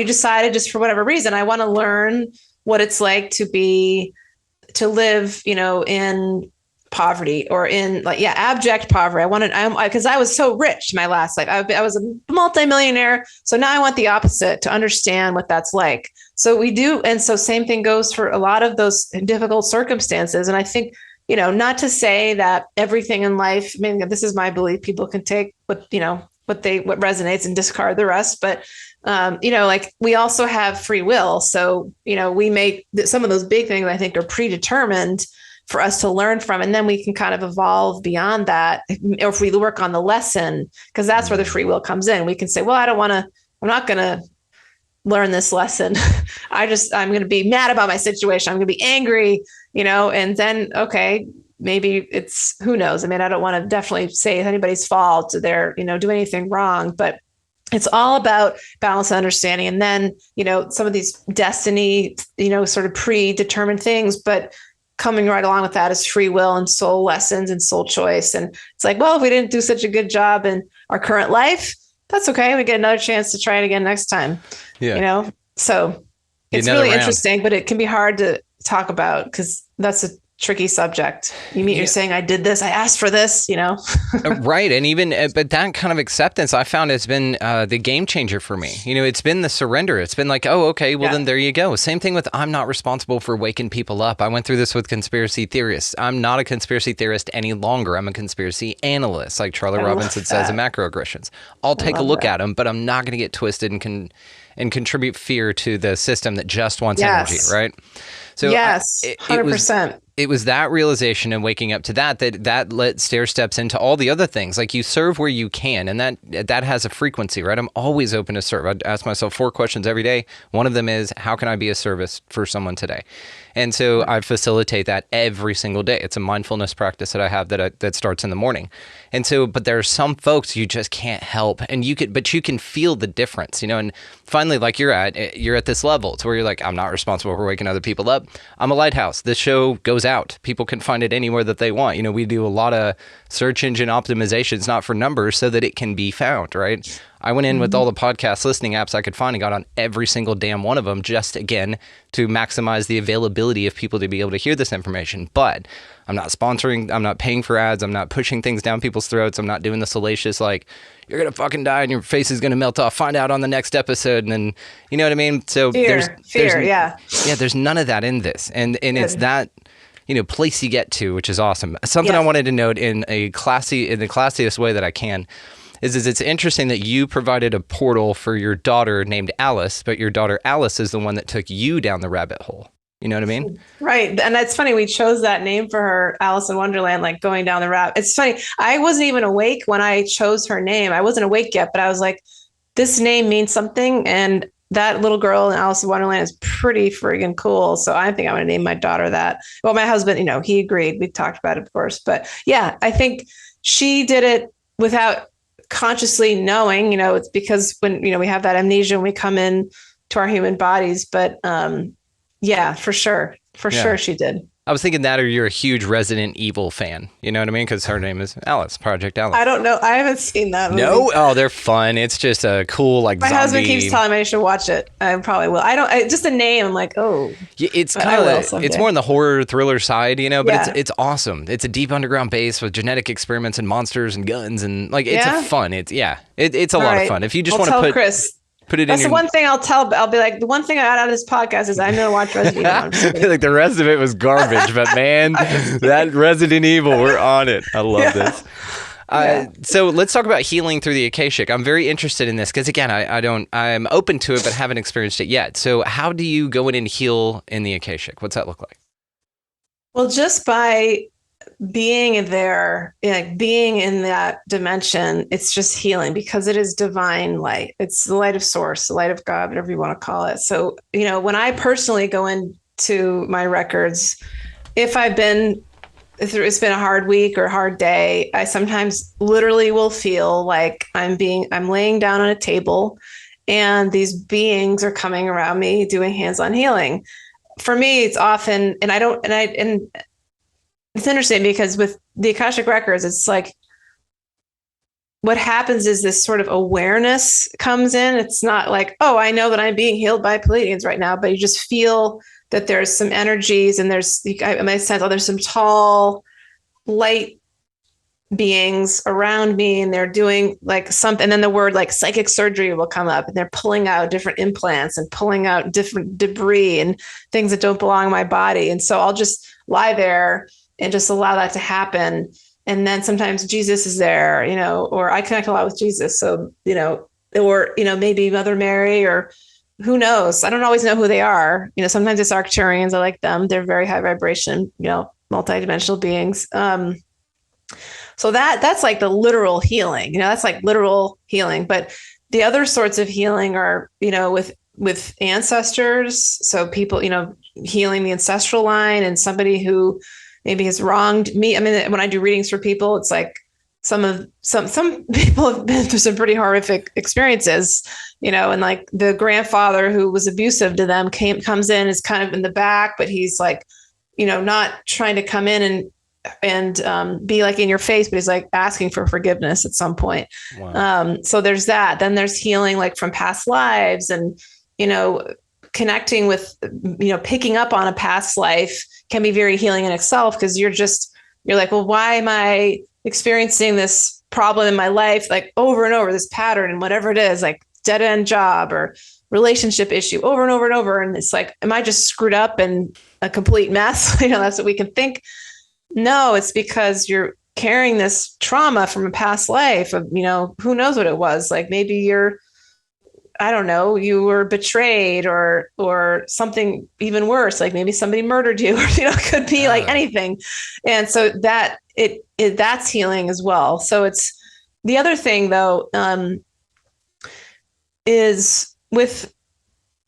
decided just for whatever reason, I want to learn what it's like to live, in poverty or in abject poverty. Because I was so rich my last life. I was a multimillionaire. So now I want the opposite, to understand what that's like. So we do. And so same thing goes for a lot of those difficult circumstances. And I think, not to say that everything in life, this is my belief, people can take what resonates and discard the rest. But, we also have free will. So, we make some of those big things I think are predetermined for us to learn from. And then we can kind of evolve beyond that. Or if we work on the lesson, because that's where the free will comes in. We can say, well, I'm not going to learn this lesson. I'm going to be mad about my situation. I'm going to be angry, and then, okay, maybe it's, who knows? I don't want to definitely say it's anybody's fault. They're, do anything wrong, but it's all about balance and understanding. And then, some of these destiny, sort of predetermined things, but coming right along with that is free will and soul lessons and soul choice. And it's like, well, if we didn't do such a good job in our current life, that's okay. We get another chance to try it again next time. Yeah. So it's really interesting, but it can be hard to talk about because that's a tricky subject. You're saying, I did this, I asked for this, Right. And even, but that kind of acceptance I found has been the game changer for me. It's been the surrender. It's been like, oh, okay, well then there you go. Same thing with, I'm not responsible for waking people up. I went through this with conspiracy theorists. I'm not a conspiracy theorist any longer. I'm a conspiracy analyst, like Charlie Robinson says in Macroaggressions. I'll take a look at them, but I'm not going to get twisted and contribute fear to the system that just wants energy, right? So yes, 100%. It was that realization and waking up to that let stair steps into all the other things. Like you serve where you can, and that has a frequency, right? I'm always open to serve. I ask myself 4 questions every day. One of them is, how can I be a service for someone today? And so I facilitate that every single day. It's a mindfulness practice that I have that starts in the morning. And so, but there are some folks you just can't help, and you can feel the difference, And finally, like you're at this level, it's where you're like, I'm not responsible for waking other people up. I'm a lighthouse. This show goes out. People can find it anywhere that they want. We do a lot of search engine optimizations, not for numbers, so that it can be found, right? I went in with all the podcast listening apps I could find and got on every single damn one of them just, again, to maximize the availability of people to be able to hear this information. But I'm not sponsoring, I'm not paying for ads, I'm not pushing things down people's throats, I'm not doing the salacious, like, you're going to fucking die and your face is going to melt off, find out on the next episode. And then, you know what I mean? So there's none of that in this. And it's that, place you get to, which is awesome. Something I wanted to note in the classiest way that I can is it's interesting that you provided a portal for your daughter named Alice, but your daughter Alice is the one that took you down the rabbit hole. You know what I mean? Right. And that's funny. We chose that name for her, Alice in Wonderland, like going down the rabbit. It's funny. I wasn't even awake when I chose her name. I wasn't awake yet, but I was like, this name means something. And that little girl in Alice in Wonderland is pretty friggin' cool. So I think I'm going to name my daughter that. Well, my husband, he agreed. We talked about it, of course. But yeah, I think she did it without consciously knowing, it's because when, we have that amnesia when we come in to our human bodies. But yeah, for sure. For sure she did. I was thinking that, or you're a huge Resident Evil fan. You know what I mean? Because her name is Alice, Project Alice. I don't know. I haven't seen that movie. No? Oh, they're fun. It's just a cool, like, my husband keeps telling me I should watch it. I probably will. Just a name. I'm like, oh. Yeah, it's kind of, it's more on the horror thriller side, but it's awesome. It's a deep underground base with genetic experiments and monsters and guns and like, it's a fun. It's a lot of fun. If you just want to put Chris. Put it That's in the one thing I'll be like, the one thing I got out of this podcast is I'm going to watch Resident Evil. Like the rest of it was garbage, but man, that Resident Evil, we're on it. I love this. So let's talk about healing through the Akashic. I'm very interested in this because again, I'm open to it, but haven't experienced it yet. So how do you go in and heal in the Akashic? What's that look like? Well, just by being there, being in that dimension, it's just healing because it is divine light. It's the light of source, the light of God, whatever you want to call it. So, when I personally go into my records, if it's been a hard week or a hard day, I sometimes literally will feel like I'm laying down on a table and these beings are coming around me doing hands-on healing. For me, it's often, it's interesting because with the Akashic records, it's like what happens is this sort of awareness comes in. It's not like, oh, I know that I'm being healed by Pleiadians right now, but you just feel that there's some energies and there's some tall light beings around me and they're doing like something. And then the word like psychic surgery will come up and they're pulling out different implants and pulling out different debris and things that don't belong in my body. And so I'll just lie there and just allow that to happen. And then sometimes Jesus is there, or I connect a lot with Jesus. So, or maybe Mother Mary or who knows? I don't always know who they are. Sometimes it's Arcturians. I like them. They're very high vibration, multidimensional beings. So that's like the literal healing, that's like literal healing. But the other sorts of healing are, with ancestors. So people, healing the ancestral line and somebody who maybe has wronged me. I mean, when I do readings for people, it's like some people have been through some pretty horrific experiences, and like the grandfather who was abusive to them comes in, is kind of in the back, but he's like, not trying to come in and be like in your face, but he's like asking for forgiveness at some point. Wow. So there's that. Then there's healing like from past lives and, connecting with, picking up on a past life can be very healing in itself because you're like, well, why am I experiencing this problem in my life, like over and over, this pattern and whatever it is, like dead end job or relationship issue over and over and over. And it's like, am I just screwed up and a complete mess? That's what we can think. No, it's because you're carrying this trauma from a past life of, who knows what it was. Like maybe I don't know, you were betrayed or something even worse, like maybe somebody murdered you, or, it could be like anything. And so that's healing as well. So it's the other thing though, is with,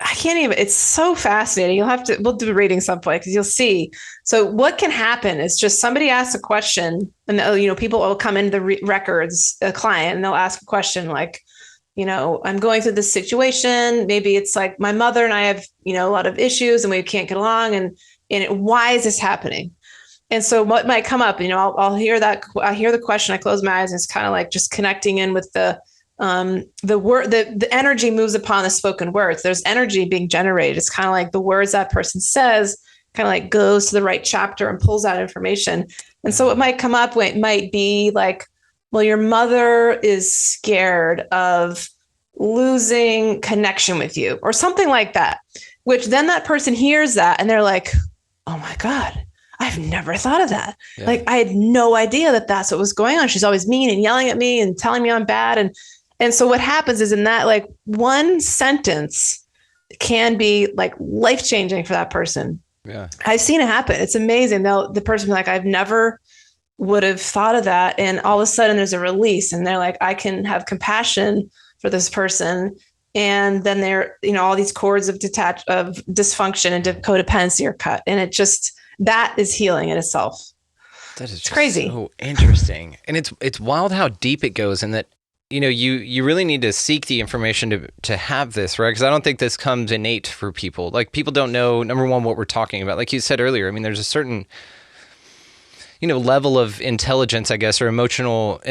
it's so fascinating. We'll do a reading some point because you'll see. So what can happen is just somebody asks a question and, people will come into the records, a client, and they'll ask a question like, I'm going through this situation. Maybe it's like my mother and I have, a lot of issues and we can't get along. And why is this happening? And so what might come up, I'll hear that. I hear the question. I close my eyes and it's kind of like just connecting in with the the energy moves upon the spoken words. There's energy being generated. It's kind of like the words that person says kind of like goes to the right chapter and pulls out information. And so what might come up might be like, well, your mother is scared of losing connection with you or something like that, which then that person hears that and they're like, oh my God, I've never thought of that. Yeah. Like I had no idea that that's what was going on. She's always mean and yelling at me and telling me I'm bad. And so what happens is in that like one sentence can be like life-changing for that person. Yeah. I've seen it happen. It's amazing. The person be like, I've never would have thought of that. And all of a sudden there's a release and they're like, I can have compassion for this person. And then they're, all these cords of dysfunction and codependency are cut. And it just, that is healing in itself. That is crazy. So interesting. And it's wild how deep it goes, and that, you really need to seek the information to have this, right? Because I don't think this comes innate for people. Like people don't know, number one, what we're talking about. Like you said earlier, I mean, there's a certain, level of intelligence, I guess, or emotional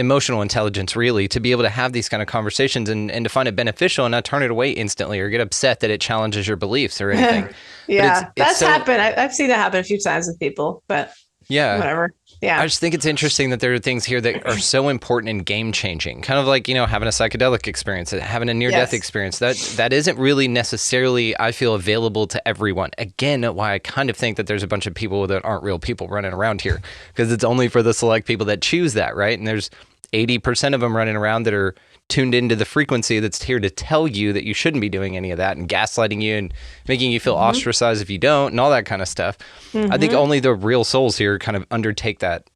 intelligence, really, to be able to have these kind of conversations and to find it beneficial and not turn it away instantly or get upset that it challenges your beliefs or anything. Yeah, that's happened. I've seen that happen a few times with people, but yeah, whatever. Yeah. I just think it's interesting that there are things here that are so important and game changing, kind of like, having a psychedelic experience, having a near death experience that isn't really necessarily, I feel, available to everyone. Again, why I kind of think that there's a bunch of people that aren't real people running around here, because it's only for the select people that choose that, right? And there's 80% of them running around that are tuned into the frequency that's here to tell you that you shouldn't be doing any of that and gaslighting you and making you feel ostracized if you don't and all that kind of stuff. I think only the real souls here kind of undertake that,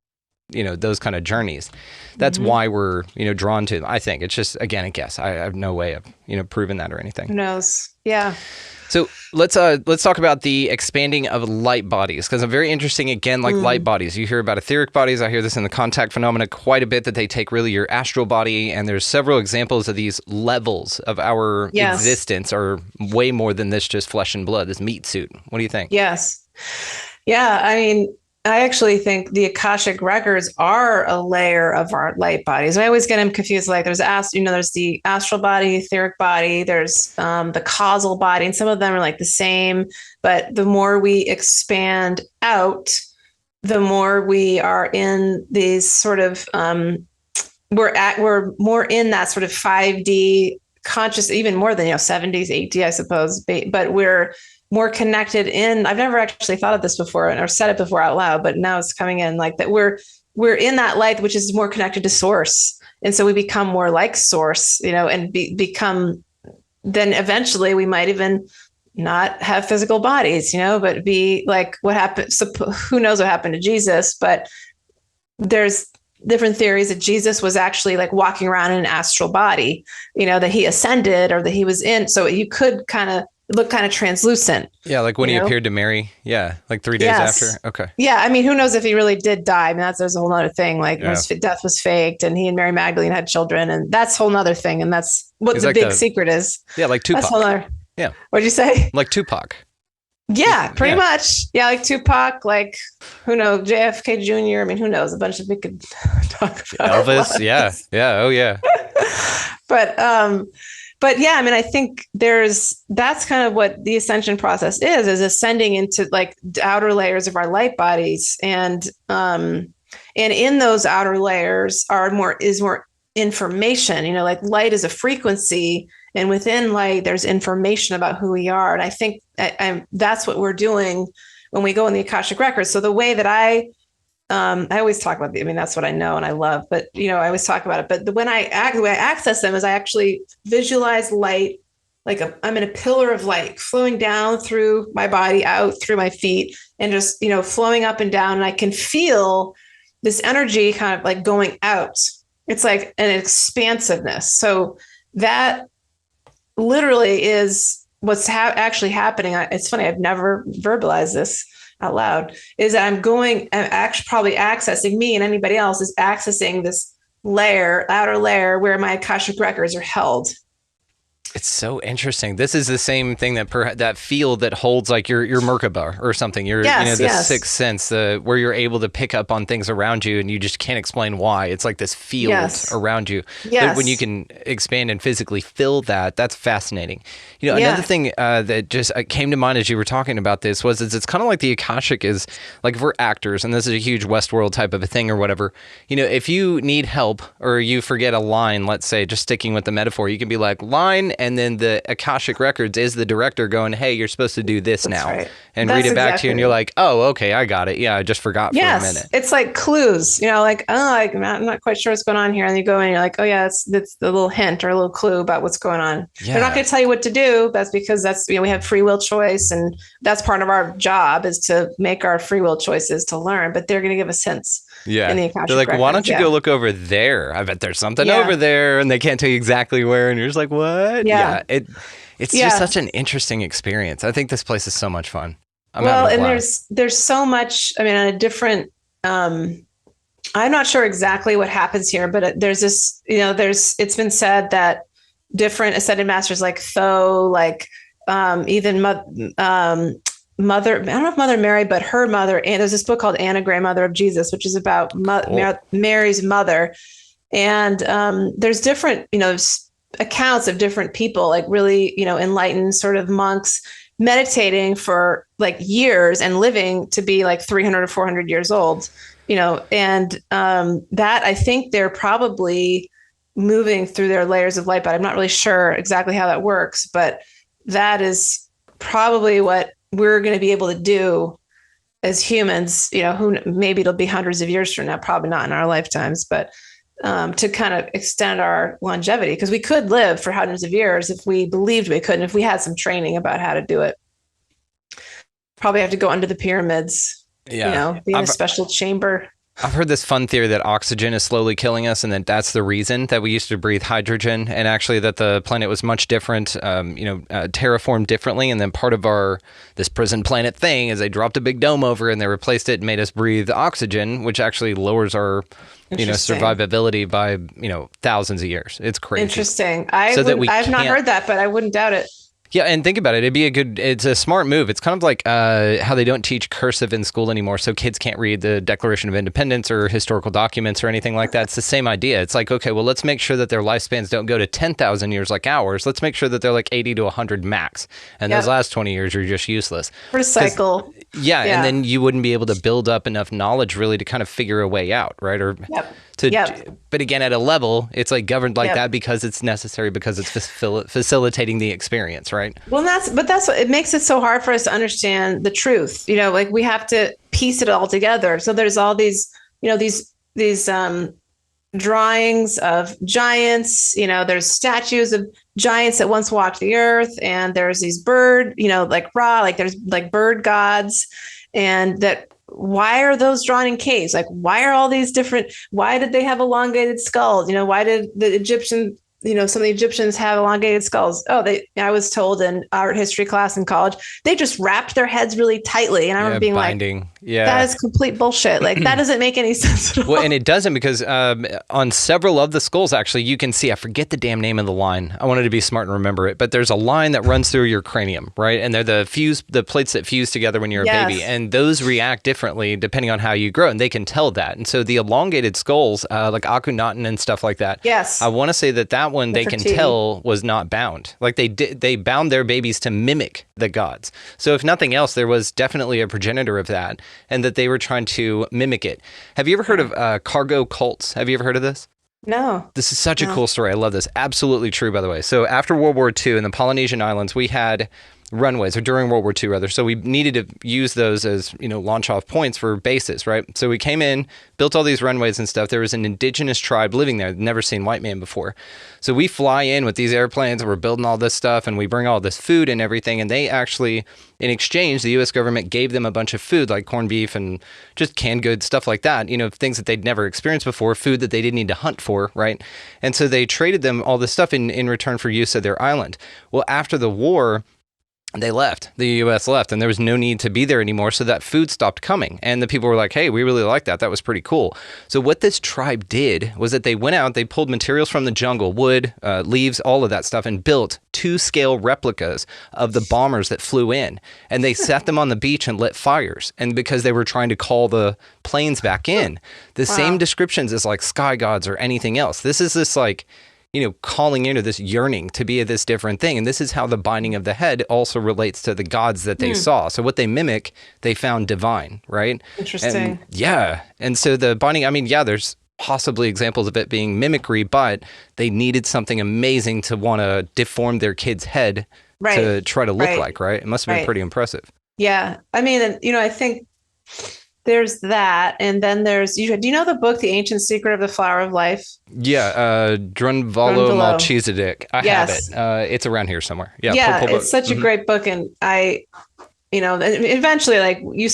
those kind of journeys. That's why we're, drawn to them. I think it's just, again, a guess. I have no way of, proving that or anything. Who knows? Yeah. So let's talk about the expanding of light bodies, because I'm very interesting, again, like light bodies. You hear about etheric bodies. I hear this in the contact phenomena quite a bit, that they take really your astral body, and there's several examples of these levels of our existence are way more than this just flesh and blood, this meat suit. What do you think? Yes. Yeah. I mean, I actually think the Akashic records are a layer of our light bodies. I always get them confused. Like there's the astral body, etheric body, there's the causal body, and some of them are like the same. But the more we expand out, the more we are in these sort of we're more in that sort of 5D conscious, even more than 70s, 8D, I suppose. But we're more connected in. I've never actually thought of this before or said it before out loud, but now it's coming in like that. We're in that light, which is more connected to source. And so we become more like source, and become, then eventually we might even not have physical bodies, but be like what happened. So who knows what happened to Jesus, but there's different theories that Jesus was actually like walking around in an astral body, that he ascended or that he was in. So you could look kind of translucent. Yeah, like when he appeared to Mary. Yeah, like 3 days after. Okay. Yeah, I mean, who knows if he really did die? I mean, there's a whole other thing. Like his death was faked, and he and Mary Magdalene had children, and that's a whole nother thing. And that's what the big secret is. Yeah, like Tupac. That's whole other, yeah. What'd you say? Like Tupac. Yeah, pretty much. Yeah, like Tupac, like who knows, JFK Jr. I mean, who knows? A bunch of we could talk about. Elvis. Yeah. Oh yeah. But yeah, I mean, I think that's kind of what the ascension process is ascending into like outer layers of our light bodies. And in those outer layers is more information, like light is a frequency, and within light, there's information about who we are. And I think that's what we're doing when we go in the Akashic records. So the way that I always talk about that's what I know and I love, but I always talk about it. But the way I access them is I actually visualize light, like I'm in a pillar of light flowing down through my body, out through my feet, and just, flowing up and down. And I can feel this energy kind of like going out. It's like an expansiveness. So that literally is what's actually happening. It's funny. I've never verbalized this out loud, is that I'm actually probably accessing, me and anybody else is accessing this outer layer where my Akashic records are held. It's so interesting. This is the same thing that that field that holds like your Merkaba or something. The sixth sense, where you're able to pick up on things around you and you just can't explain why. It's like this field around you. Yes. But when you can expand and physically fill that, that's fascinating. Another thing that just came to mind as you were talking about this was it's kind of like the Akashic is like, if we're actors, and this is a huge Westworld type of a thing or whatever, if you need help or you forget a line, let's say, just sticking with the metaphor, you can be like, line, and then the Akashic Records is the director going, hey, you're supposed to do this now. Right. And read it back to you, and you're like, oh, okay, I got it. Yeah, I just forgot for a minute. It's like clues, like, I'm not quite sure what's going on here. And you go in and you're like, oh yeah, that's the little hint or a little clue about what's going on. Yeah. They're not going to tell you what to do. That's because we have free will choice. And that's part of our job, is to make our free will choices to learn, but they're going to give us hints. Yeah. In the Akashic They're like, Records. why don't you go look over there? I bet there's something over there, and they can't tell you exactly where. And you're just like, what? Yeah. It's just such an interesting experience. I think this place is so much fun. There's so much, on a different, I'm not sure exactly what happens here, but there's this, it's been said that different ascended masters like Thoth, like even Mother, I don't know if Mother Mary, but her mother, and there's this book called Anagram, Mother of Jesus, which is about Mary's mother. And there's different, accounts of different people, like really, enlightened sort of monks meditating for like years and living to be like 300 or 400 years old, and that I think they're probably moving through their layers of light, but I'm not really sure exactly how that works. But that is probably what we're going to be able to do as humans, who maybe it'll be hundreds of years from now, probably not in our lifetimes, but to kind of extend our longevity, because we could live for hundreds of years if we believed we could, and if we had some training about how to do it. Probably have to go under the pyramids, be in a special chamber. I've heard this fun theory that oxygen is slowly killing us, and that that's the reason that we used to breathe hydrogen, and actually that the planet was much different, terraformed differently, and then part of this prison planet thing is they dropped a big dome over and they replaced it and made us breathe oxygen, which actually lowers our survivability by thousands of years. It's crazy. Interesting. I've not heard that, but I wouldn't doubt it. Yeah, and think about it. It's a smart move. It's kind of like how they don't teach cursive in school anymore, so kids can't read the Declaration of Independence or historical documents or anything like that. It's the same idea. It's like, okay, well, let's make sure that their lifespans don't go to 10,000 years like ours. Let's make sure that they're like 80 to 100 max. And those last 20 years are just useless. Recycle. Yeah, and then you wouldn't be able to build up enough knowledge really to kind of figure a way out, right? Or But again, at a level, it's like governed like that because it's necessary, because it's facilitating the experience, right? Well, that's what it makes it so hard for us to understand the truth. Like we have to piece it all together. So there's all these, these drawings of giants. There's statues of giants that once walked the earth, and there's these bird, there's like bird gods, and that. Why are those drawn in caves? Like, why are all these different? Why did they have elongated skulls? Why did the Egyptian, some of the Egyptians have elongated skulls? I was told in art history class in college, they just wrapped their heads really tightly. And I remember being binding. Like, that is complete bullshit. Like, that doesn't make any sense at all. Well, and it doesn't, because on several of the skulls, actually, you can see, I forget the damn name of the line. I wanted to be smart and remember it, but there's a line that runs through your cranium, right? And they're the plates that fuse together when you're a baby. And those react differently depending on how you grow, and they can tell that. And so the elongated skulls, like Akhenaten and stuff like that. Yes. I want to say that one they can tell was not bound. Like they bound their babies to mimic the gods. So if nothing else, there was definitely a progenitor of that, and that they were trying to mimic it. Have you ever heard of cargo cults? Have you ever heard of this? No. This is such a cool story. I love this. Absolutely true, by the way. So after World War II in the Polynesian Islands, we had runways, or during World War II rather. So we needed to use those as, launch off points for bases, right? So we came in, built all these runways and stuff. There was an indigenous tribe living there, never seen white man before. So we fly in with these airplanes and we're building all this stuff, and we bring all this food and everything. And they actually, in exchange, the U.S. government gave them a bunch of food, like corned beef and just canned goods, stuff like that, things that they'd never experienced before, food that they didn't need to hunt for, right? And so they traded them all this stuff in return for use of their island. Well, after the war, they left. The U.S. left, and there was no need to be there anymore, so that food stopped coming. And the people were like, hey, we really like that. That was pretty cool. So what this tribe did was that they went out, they pulled materials from the jungle, wood, leaves, all of that stuff, and built 2-scale replicas of the bombers that flew in. And they set them on the beach and lit fires. And because they were trying to call the planes back in. The same descriptions as like sky gods or anything else. This is this like, calling into this yearning to be this different thing. And this is how the binding of the head also relates to the gods that they saw. So what they mimic, they found divine, right? Interesting. And so the binding, there's possibly examples of it being mimicry, but they needed something amazing to want to deform their kid's head to try to look like, right? It must have been pretty impressive. Yeah. I think there's that. And then do you know the book, The Ancient Secret of the Flower of Life? Yeah. Drunvalo Melchizedek. I have it. It's around here somewhere. Yeah. It's such a great book. And eventually, like we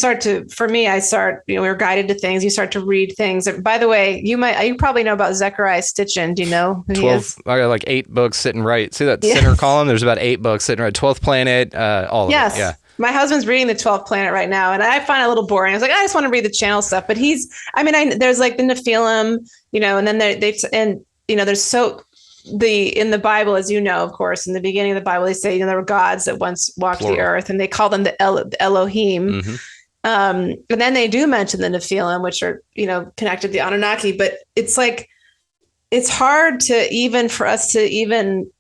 were guided to things. You start to read things. By the way, you probably know about Zecharia Sitchin. Do you know who 12, he is? I got like 8 books sitting right. See that center column? There's about 8 books sitting right. 12th Planet, all of it. Yeah. My husband's reading the 12th Planet right now, and I find it a little boring. I was like, I just want to read the channel stuff. But there's like the Nephilim, and then in the Bible, as you know, of course, in the beginning of the Bible, they say, there were gods that once walked the earth, and they call them the Elohim. Mm-hmm. And then they do mention the Nephilim, which are, connected to the Anunnaki. But it's like, it's hard for us to even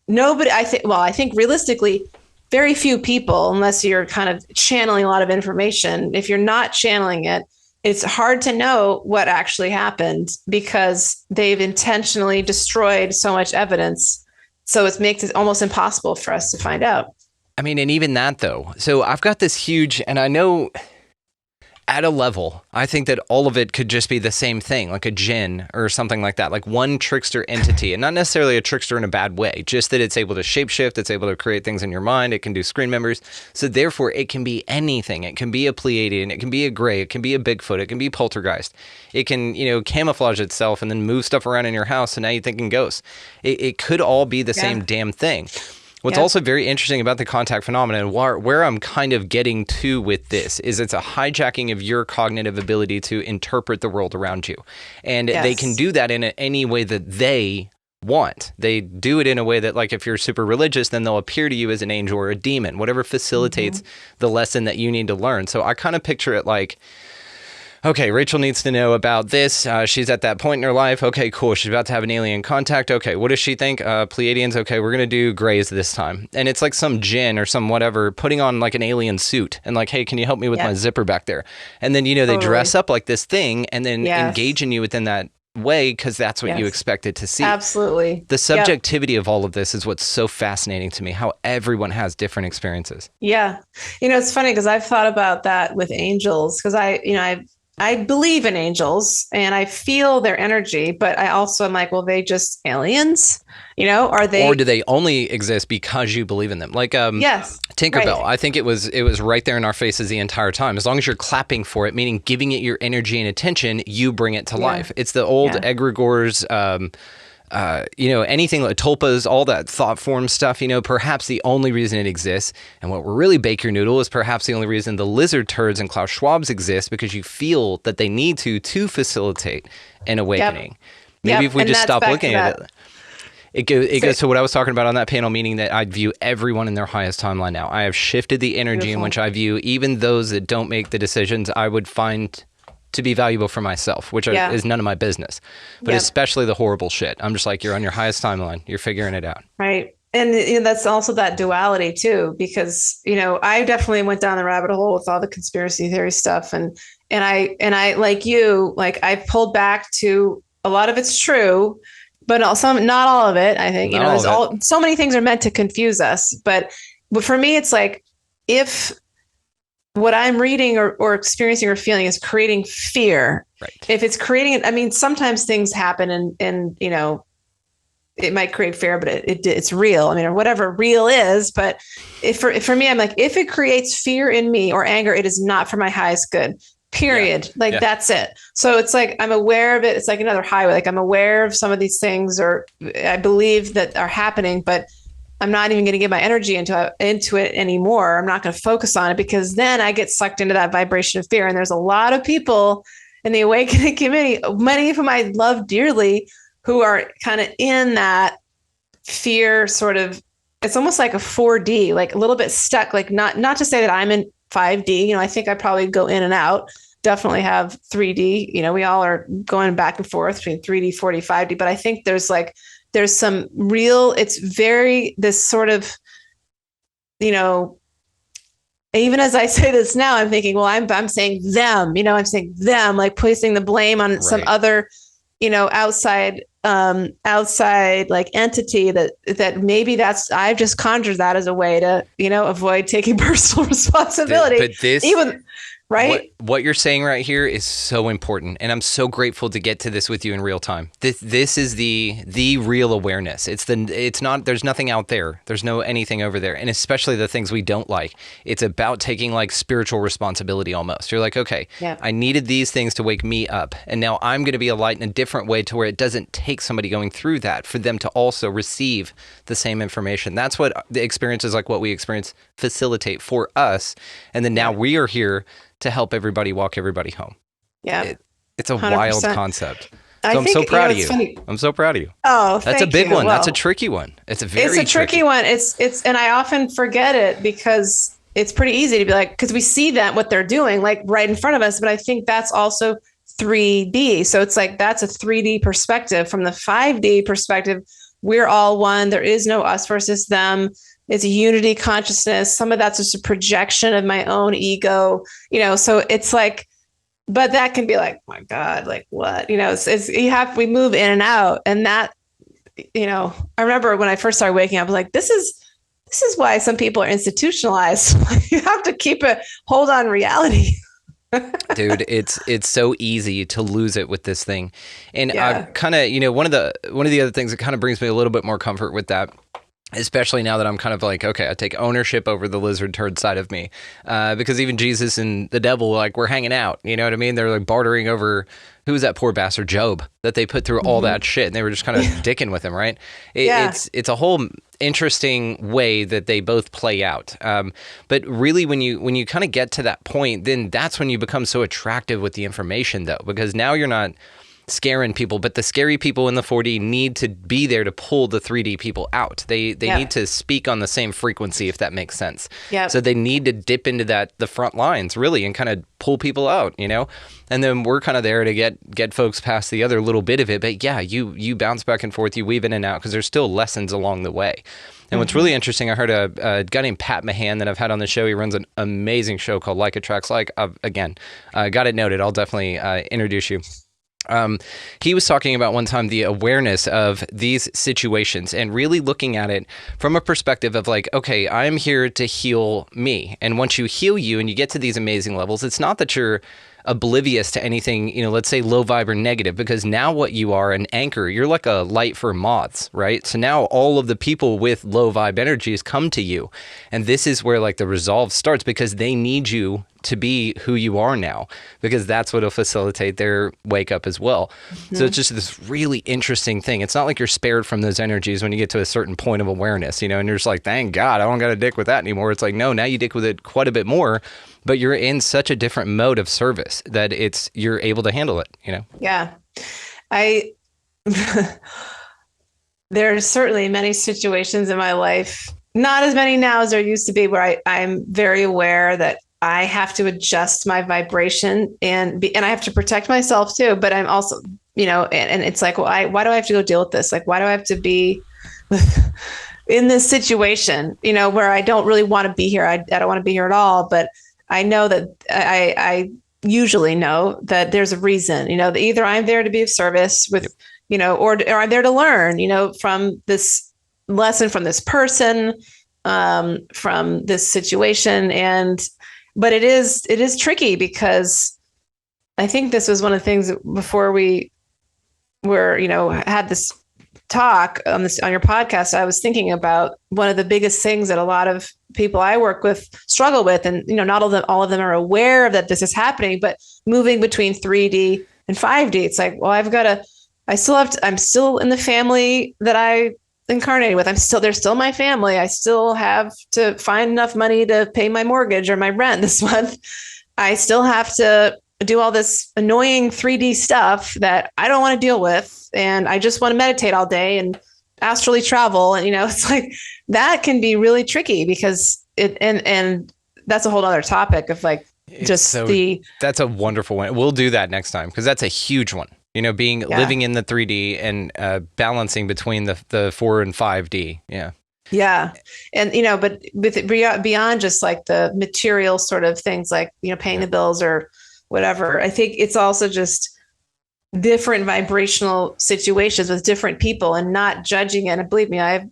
nobody. I think realistically, very few people, unless you're kind of channeling a lot of information, if you're not channeling it, it's hard to know what actually happened because they've intentionally destroyed so much evidence. So it makes it almost impossible for us to find out. And even that though. So I've got this huge, and I know at a level, I think that all of it could just be the same thing, like a jinn or something like that, like one trickster entity, and not necessarily a trickster in a bad way, just that it's able to shapeshift, it's able to create things in your mind, it can do screen memories. So therefore, it can be anything. It can be a Pleiadian, it can be a Gray, it can be a Bigfoot, it can be poltergeist. It can, camouflage itself and then move stuff around in your house, and now you're thinking ghosts. It could all be the same damn thing. What's also very interesting about the contact phenomenon, where I'm kind of getting to with this, is it's a hijacking of your cognitive ability to interpret the world around you. And they can do that in any way that they want. They do it in a way that, like, if you're super religious, then they'll appear to you as an angel or a demon, whatever facilitates the lesson that you need to learn. So I kind of picture it like, okay, Rachel needs to know about this. She's at that point in her life. Okay, cool. She's about to have an alien contact. Okay, what does she think? Pleiadians. Okay, we're going to do Grays this time. And it's like some djinn or some whatever putting on like an alien suit and like, hey, can you help me with my zipper back there? And then, they dress up like this thing and then engage in you within that way because that's what you expected to see. Absolutely. The subjectivity of all of this is what's so fascinating to me, how everyone has different experiences. Yeah. It's funny because I've thought about that with angels because I believe in angels and I feel their energy, but I also am like, well, they just aliens, are they? Or do they only exist because you believe in them? Like, Tinkerbell, I think it was right there in our faces the entire time. As long as you're clapping for it, meaning giving it your energy and attention, you bring it to life. It's the old egregores, anything like tulpas, all that thought form stuff, perhaps the only reason it exists, and what we're really bake your noodle is perhaps the only reason the lizard turds and Klaus Schwabs exist, because you feel that they need to facilitate an awakening. Maybe if we just stop looking at it. It goes to what I was talking about on that panel, meaning that I view everyone in their highest timeline now. I have shifted the energy in which I view even those that don't make the decisions I would find to be valuable for myself, which is none of my business, but especially the horrible shit. I'm just like, you're on your highest timeline. You're figuring it out. Right. And that's also that duality too, because, I definitely went down the rabbit hole with all the conspiracy theory stuff. And I, like you, like I've pulled back to a lot of it's true, but also not all of it. I think, so many things are meant to confuse us, but for me, it's like, if what I'm reading or experiencing or feeling is creating fear. Right. If it's creating it, sometimes things happen and it might create fear, but it's real. Or whatever real is. But for me, I'm like, if it creates fear in me or anger, it is not for my highest good. Period. That's it. So it's like, I'm aware of it. It's like another highway. Like I'm aware of some of these things, or I believe that are happening, but I'm not even going to give my energy into it anymore. I'm not going to focus on it, because then I get sucked into that vibration of fear. And there's a lot of people in the awakening community, many of whom I love dearly, who are kind of in that fear sort of, it's almost like a 4D, like a little bit stuck, like not to say that I'm in 5D, I think I probably go in and out, definitely have 3D, we all are going back and forth between 3D, 4D, 5D, but I think there's some real, it's very, this sort of, even as I say this now, I'm thinking, well, I'm saying them, I'm saying them, like placing the blame on some other, outside like entity that maybe I've just conjured that as a way to, avoid taking personal responsibility. But this, even right. What you're saying right here is so important, and I'm so grateful to get to this with you in real time. This is the real awareness. It's not. There's nothing out there. There's no anything over there, and especially the things we don't like. It's about taking like spiritual responsibility almost. You're like, okay, I needed these things to wake me up, and now I'm going to be a light in a different way to where it doesn't take somebody going through that for them to also receive the same information. That's what the experiences like what we experience facilitate for us, and then now we are here to help everybody walk everybody home. Yeah. It's a 100%. Wild concept. So I'm so proud of you. Funny. I'm so proud of you. Oh, that's a big one. Well, that's a tricky one. It's a tricky one. It's, and I often forget it because it's pretty easy to be like, because we see that what they're doing like right in front of us. But I think that's also 3D. So it's like, that's a 3D perspective. From the 5D perspective, we're all one. There is no us versus them. It's a unity consciousness. Some of that's just a projection of my own ego, so it's like, but that can be like, oh my God, like what, we move in and out. And that, I remember when I first started waking up, I was like, this is why some people are institutionalized. You have to keep a hold on reality. Dude, it's so easy to lose it with this thing. And I kind of, one of the other things that kind of brings me a little bit more comfort with that, especially now that I'm kind of like, okay, I take ownership over the lizard turd side of me. Because even Jesus and the devil, like, we're hanging out. You know what I mean? They're like bartering over, who was that poor bastard, Job, that they put through all that shit. And they were just kind of dicking with him, right? It's a whole interesting way that they both play out. But really, when you kind of get to that point, then that's when you become so attractive with the information, though, because now you're not scaring people, but the scary people in the 4D need to be there to pull the 3D people out. They need to speak on the same frequency, if that makes sense. Yeah. So they need to dip into the front lines really and kind of pull people out, and then we're kind of there to get folks past the other little bit of it. But yeah, you bounce back and forth, you weave in and out because there's still lessons along the way. And what's really interesting, I heard a guy named Pat Mahan that I've had on the show. He runs an amazing show called Like Attracts Like. Again, got it noted. I'll definitely introduce you. He was talking about one time the awareness of these situations and really looking at it from a perspective of like, okay, I'm here to heal me. And once you heal you and you get to these amazing levels, it's not that you're oblivious to anything, let's say low vibe or negative, because now what you are, an anchor, you're like a light for moths, right? So now all of the people with low vibe energies come to you. And this is where like the resolve starts, because they need you to be who you are now, because that's what will facilitate their wake up as well. Mm-hmm. So it's just this really interesting thing. It's not like you're spared from those energies when you get to a certain point of awareness, and you're just like, thank God, I don't got to dick with that anymore. It's like, no, now you dick with it quite a bit more, but you're in such a different mode of service that you're able to handle it, Yeah. There's certainly many situations in my life, not as many now as there used to be, where I'm very aware that I have to adjust my vibration and I have to protect myself too. But I'm also, and it's like, well, why do I have to go deal with this? Like, why do I have to be in this situation, where I don't really want to be here? I don't want to be here at all. But I know that I usually know that there's a reason, that either I'm there to be of service with, or I'm there to learn, from this lesson, from this person, from this situation. But it is tricky, because I think this was one of the things that before we were, had this talk on your podcast, I was thinking about one of the biggest things that a lot of people I work with struggle with. And, not all of them are aware that this is happening, but moving between 3D and 5D, it's like, well, I'm still in the family that I incarnating with. They're still my family. I still have to find enough money to pay my mortgage or my rent this month. I still have to do all this annoying 3D stuff that I don't want to deal with. And I just want to meditate all day and astrally travel. And, it's like that can be really tricky because and that's a whole other topic of like, that's a wonderful one. We'll do that next time because that's a huge one. Living in the 3D and balancing between the 4 and 5D. Yeah. Yeah. And, but beyond just like the material sort of things like, paying the bills or whatever, I think it's also just different vibrational situations with different people and not judging it. And believe me, I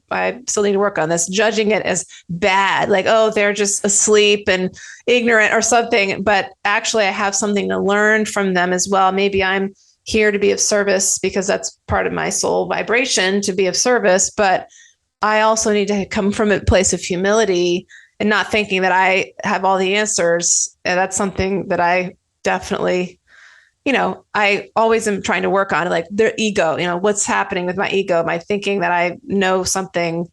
still need to work on this, judging it as bad, like, oh, they're just asleep and ignorant or something. But actually I have something to learn from them as well. Maybe I'm here to be of service because that's part of my soul vibration, to be of service. But I also need to come from a place of humility and not thinking that I have all the answers. And that's something that I definitely, I always am trying to work on, like their ego, what's happening with my ego. Am I thinking that I know something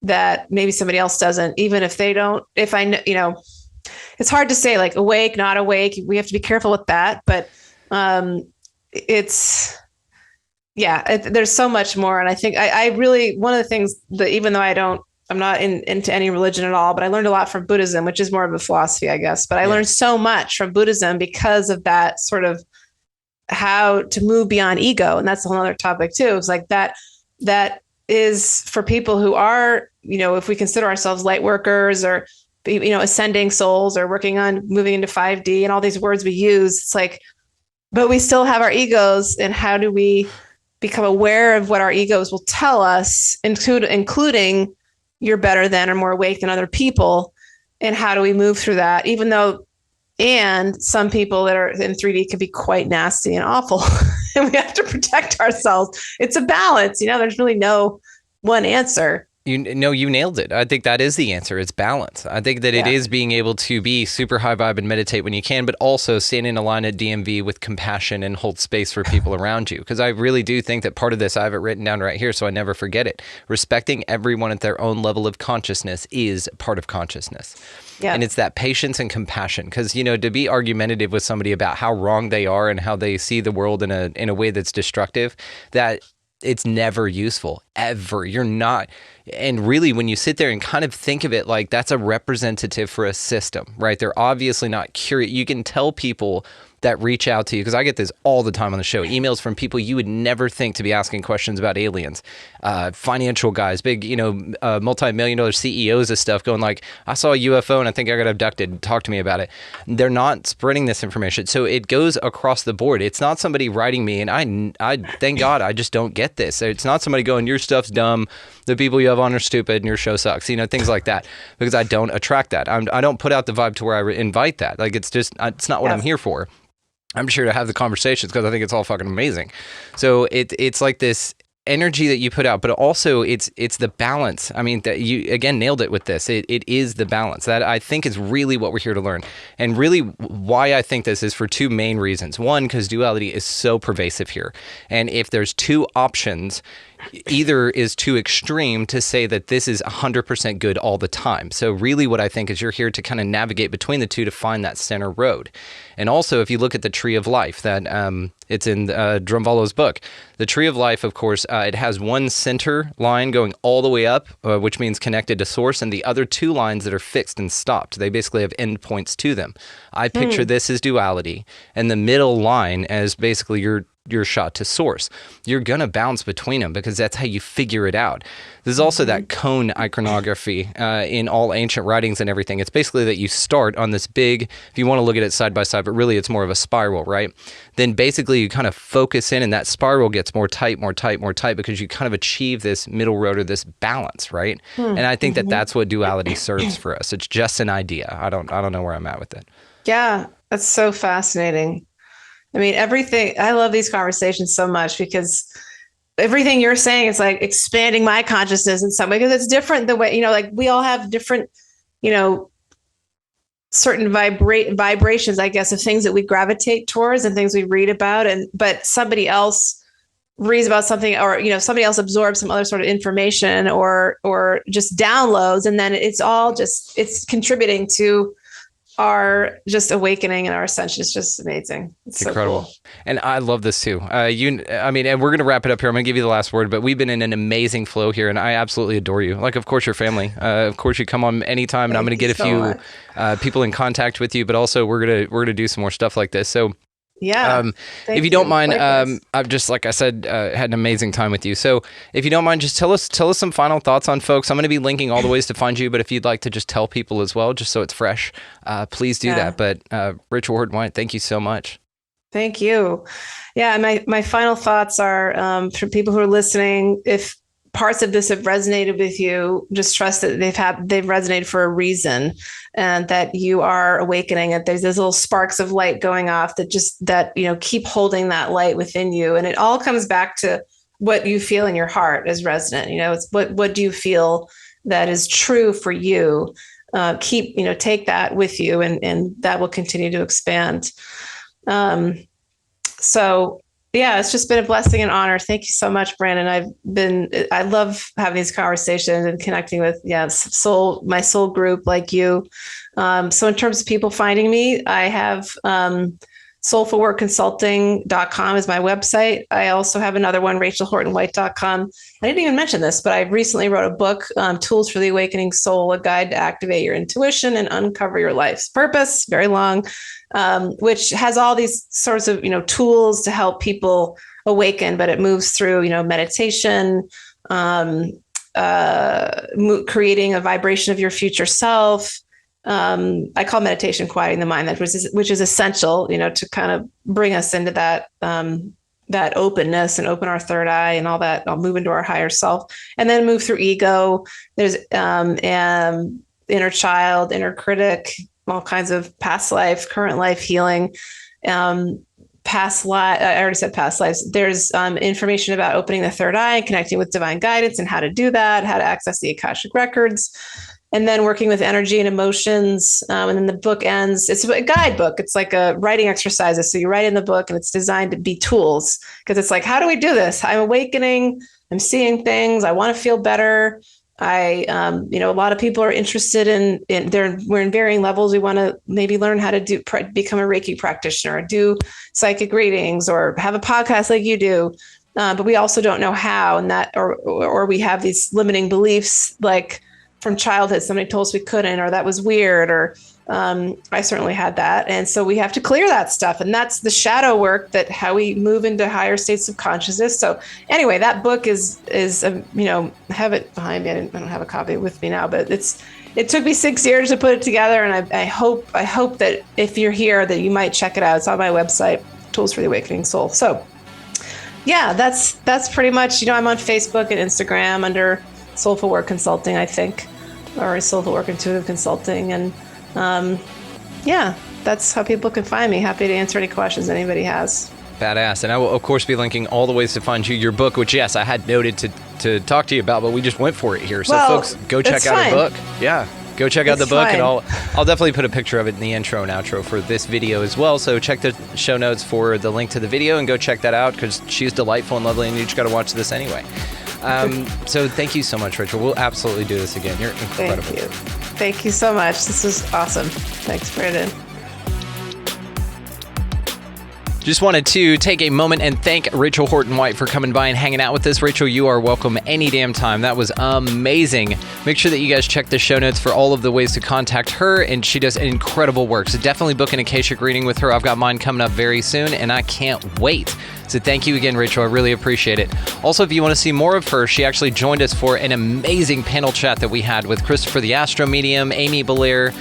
that maybe somebody else doesn't, even if they don't, if I know, it's hard to say like awake, not awake. We have to be careful with that. But there's so much more. And I think I really, one of the things that, even though I'm not into any religion at all, but I learned a lot from Buddhism, which is more of a philosophy, I guess. But I learned so much from Buddhism because of that sort of how to move beyond ego. And that's a whole other topic too. It's like that is for people who are, if we consider ourselves light workers or, ascending souls or working on moving into 5D and all these words we use, it's like, but we still have our egos. And how do we become aware of what our egos will tell us, including you're better than or more awake than other people? And how do we move through that? Even though, and some people that are in 3D can be quite nasty and awful. And we have to protect ourselves. It's a balance. There's really no one answer. You nailed it. I think that is the answer. It's balance. I think that it is being able to be super high vibe and meditate when you can, but also stand in a line at DMV with compassion and hold space for people around you. Because I really do think that part of this, I have it written down right here so I never forget it. Respecting everyone at their own level of consciousness is part of consciousness. Yeah. And it's that patience and compassion. Because, to be argumentative with somebody about how wrong they are and how they see the world in a way that's destructive, that it's never useful, ever. You're not. And really, when you sit there and kind of think of it like that's a representative for a system, right? They're obviously not curious. You can tell people that reach out to you, because I get this all the time on the show, emails from people you would never think to be asking questions about aliens, financial guys, big, multi-million-dollar CEOs of stuff going like, I saw a UFO and I think I got abducted. Talk to me about it. They're not spreading this information. So it goes across the board. It's not somebody writing me, and I thank God I just don't get this. It's not somebody going, your stuff's dumb, the people you have on are stupid, and your show sucks, things like that, because I don't attract that. I don't put out the vibe to where I invite that. Like, it's not what I'm here for. I'm sure to have the conversations because I think it's all fucking amazing. So it's like this energy that you put out, but also it's the balance. I mean, that you again nailed it with this. It is the balance that I think is really what we're here to learn. And really why I think this is for two main reasons. One, because duality is so pervasive here. And if there's two options, either is too extreme to say that this is 100% good all the time. So really what I think is you're here to kind of navigate between the two to find that center road. And also, if you look at the tree of life, that it's in Drumvallo's book, the tree of life, of course, it has one center line going all the way up, which means connected to source, and the other two lines that are fixed and stopped. They basically have endpoints to them. I picture this as duality, and the middle line as basically your shot to source. You're going to bounce between them because that's how you figure it out. There's also that cone iconography in all ancient writings and everything. It's basically that you start on this big, if you want to look at it side by side, but really it's more of a spiral, right? Then basically you kind of focus in and that spiral gets more tight because you kind of achieve this middle road or this balance, right? And I think that that's what duality serves for us. It's just an idea. I don't know where I'm at with it. Yeah, that's so fascinating. I mean, everything, I love these conversations so much because everything you're saying is like expanding my consciousness in some way, because it's different the way, like we all have different, certain vibrations, I guess, of things that we gravitate towards and things we read about. But somebody else reads about something, or somebody else absorbs some other sort of information, or just downloads, and then it's contributing to our just awakening and our ascension. Is just amazing. It's incredible. So cool. And I love this too. And we're going to wrap it up here. I'm going to give you the last word, but we've been in an amazing flow here, and I absolutely adore you. Like, of course, your family. Of course, you come on anytime, and I'm going to get a few people in contact with you, but also we're going to do some more stuff like this. So yeah. If you don't mind, I've just, like I said, had an amazing time with you. So if you don't mind, just tell us some final thoughts on folks. I'm going to be linking all the ways to find you, but if you'd like to just tell people as well, just so it's fresh, please do that. But Rachel Horton White, thank you so much. Thank you. Yeah. My final thoughts are for people who are listening, if parts of this have resonated with you, just trust that they've resonated for a reason, and that you are awakening, and there's those little sparks of light going off that keep holding that light within you. And it all comes back to what you feel in your heart is resonant. It's what do you feel that is true for you? Take that with you, and that will continue to expand. Yeah, it's just been a blessing and honor. Thank you so much, Brandon. I love having these conversations and connecting with, my soul group like you. So in terms of people finding me, I have soulfulworkconsulting.com is my website. I also have another one, rachelhortonwhite.com. I didn't even mention this, but I recently wrote a book, Tools for the Awakening Soul, a guide to activate your intuition and uncover your life's purpose. Very long. Which has all these sorts of, tools to help people awaken, but it moves through, meditation, creating a vibration of your future self. I call meditation quieting the mind, which is essential, to kind of bring us into that openness and open our third eye and all that. I'll move into our higher self, and then move through ego. There's inner child, inner critic, all kinds of past life, current life healing, past life. I already said past lives. There's information about opening the third eye and connecting with divine guidance and how to do that, how to access the Akashic records, and then working with energy and emotions. And then the book ends. It's a guidebook. It's like a writing exercises. So you write in the book, and it's designed to be tools, because it's like, how do we do this? I'm awakening. I'm seeing things. I want to feel better. A lot of people are interested we're in varying levels. We want to maybe learn how to become a Reiki practitioner, do psychic readings, or have a podcast like you do. But we also don't know how, and or we have these limiting beliefs, like from childhood, somebody told us we couldn't, or that was weird, or I certainly had that. And so we have to clear that stuff. And that's the shadow work, that how we move into higher states of consciousness. So anyway, that book is I have it behind me. I don't have a copy with me now, but it took me 6 years to put it together. And I hope that if you're here, that you might check it out. It's on my website, Tools for the Awakening Soul. So yeah, that's pretty much, I'm on Facebook and Instagram under Soulful Work Consulting, I think, or Soulful Work Intuitive Consulting. And that's how people can find me. Happy to answer any questions anybody has. Badass. And I will, of course, be linking all the ways to find you, your book, which, yes, I had noted to talk to you about, but we just went for it here. So, folks, go check out her book. Yeah, go check out the book. And I'll definitely put a picture of it in the intro and outro for this video as well. So check the show notes for the link to the video and go check that out, because she's delightful and lovely, and you just got to watch this anyway. So thank you so much, Rachel. We'll absolutely do this again. You're incredible. Thank you so much. This was awesome. Thanks, Brandon. Just wanted to take a moment and thank Rachel Horton White for coming by and hanging out with us. Rachel, you are welcome any damn time. That was amazing. Make sure that you guys check the show notes for all of the ways to contact her, and she does incredible work. So definitely book an Akashic reading with her. I've got mine coming up very soon, and I can't wait. So thank you again, Rachel. I really appreciate it. Also, if you want to see more of her, she actually joined us for an amazing panel chat that we had with Christopher the Astro Medium, Amy Belair,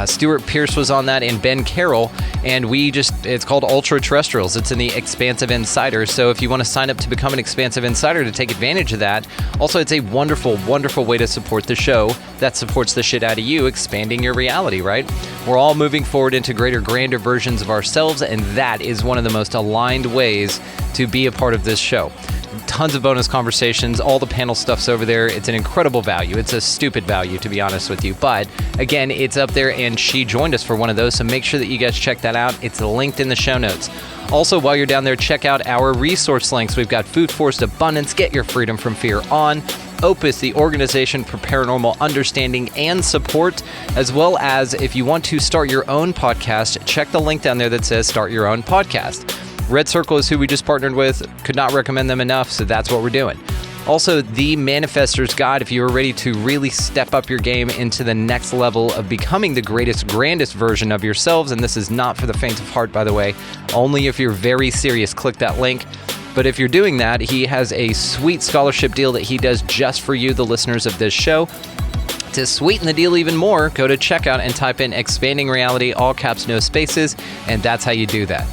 Stuart Pierce was on that, and Ben Carroll. And it's called Ultra Terrestrials. It's in the Expansive Insider. So if you want to sign up to become an Expansive Insider to take advantage of that, also it's a wonderful, wonderful way to support the show that supports the shit out of you, expanding your reality, right? We're all moving forward into greater, grander versions of ourselves, and that is one of the most aligned ways to be a part of this show. tons of bonus conversations. All the panel stuff's over there. It's an incredible value. It's a stupid value, to be honest with you. But again, it's up there, and she joined us for one of those. So make sure that you guys check that out. It's linked in the show notes. Also, while you're down there, check out our resource links. We've got Food Forced Abundance, Get Your Freedom from Fear On, Opus, the organization for paranormal understanding and support, as well as if you want to start your own podcast, check the link down there that says Start Your Own Podcast. Red Circle is who we just partnered with. Could not recommend them enough, so that's what we're doing. Also, the Manifestor's Guide, if you are ready to really step up your game into the next level of becoming the greatest, grandest version of yourselves, and this is not for the faint of heart, by the way, only if you're very serious, click that link. But if you're doing that, he has a sweet scholarship deal that he does just for you, the listeners of this show. To sweeten the deal even more, go to checkout and type in Expanding Reality, all caps, no spaces, and that's how you do that.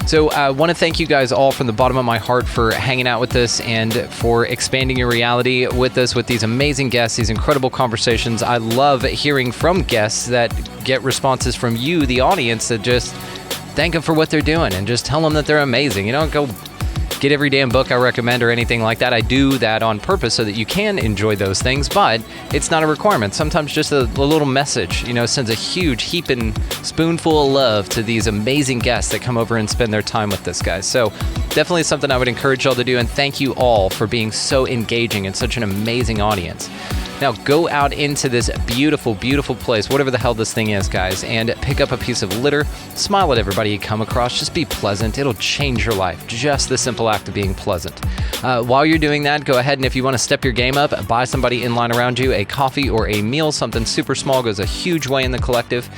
So I want to thank you guys all from the bottom of my heart for hanging out with us and for expanding your reality with us with these amazing guests, these incredible conversations. I love hearing from guests that get responses from you, the audience, that just thank them for what they're doing and just tell them that they're amazing. You don't go get every damn book I recommend or anything like that. I do that on purpose so that you can enjoy those things, but it's not a requirement. Sometimes just a little message, sends a huge heaping spoonful of love to these amazing guests that come over and spend their time with us, guys. So definitely something I would encourage y'all to do, and thank you all for being so engaging and such an amazing audience. Now go out into this beautiful, beautiful place, whatever the hell this thing is, guys, and pick up a piece of litter. Smile at everybody you come across. Just be pleasant. It'll change your life. Just the simple act of being pleasant. While you're doing that, go ahead and if you want to step your game up, buy somebody in line around you a coffee or a meal. Something super small goes a huge way in the collective.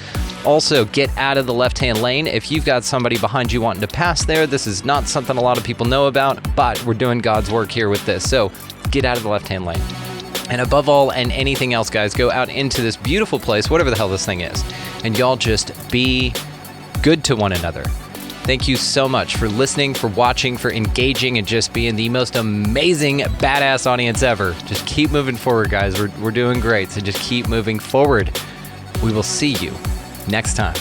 Also, get out of the left-hand lane. If you've got somebody behind you wanting to pass there, this is not something a lot of people know about, but we're doing God's work here with this. So get out of the left-hand lane. And above all and anything else, guys, go out into this beautiful place, whatever the hell this thing is, and y'all just be good to one another. Thank you so much for listening, for watching, for engaging, and just being the most amazing, badass audience ever. Just keep moving forward, guys. We're doing great, so just keep moving forward. We will see you next time.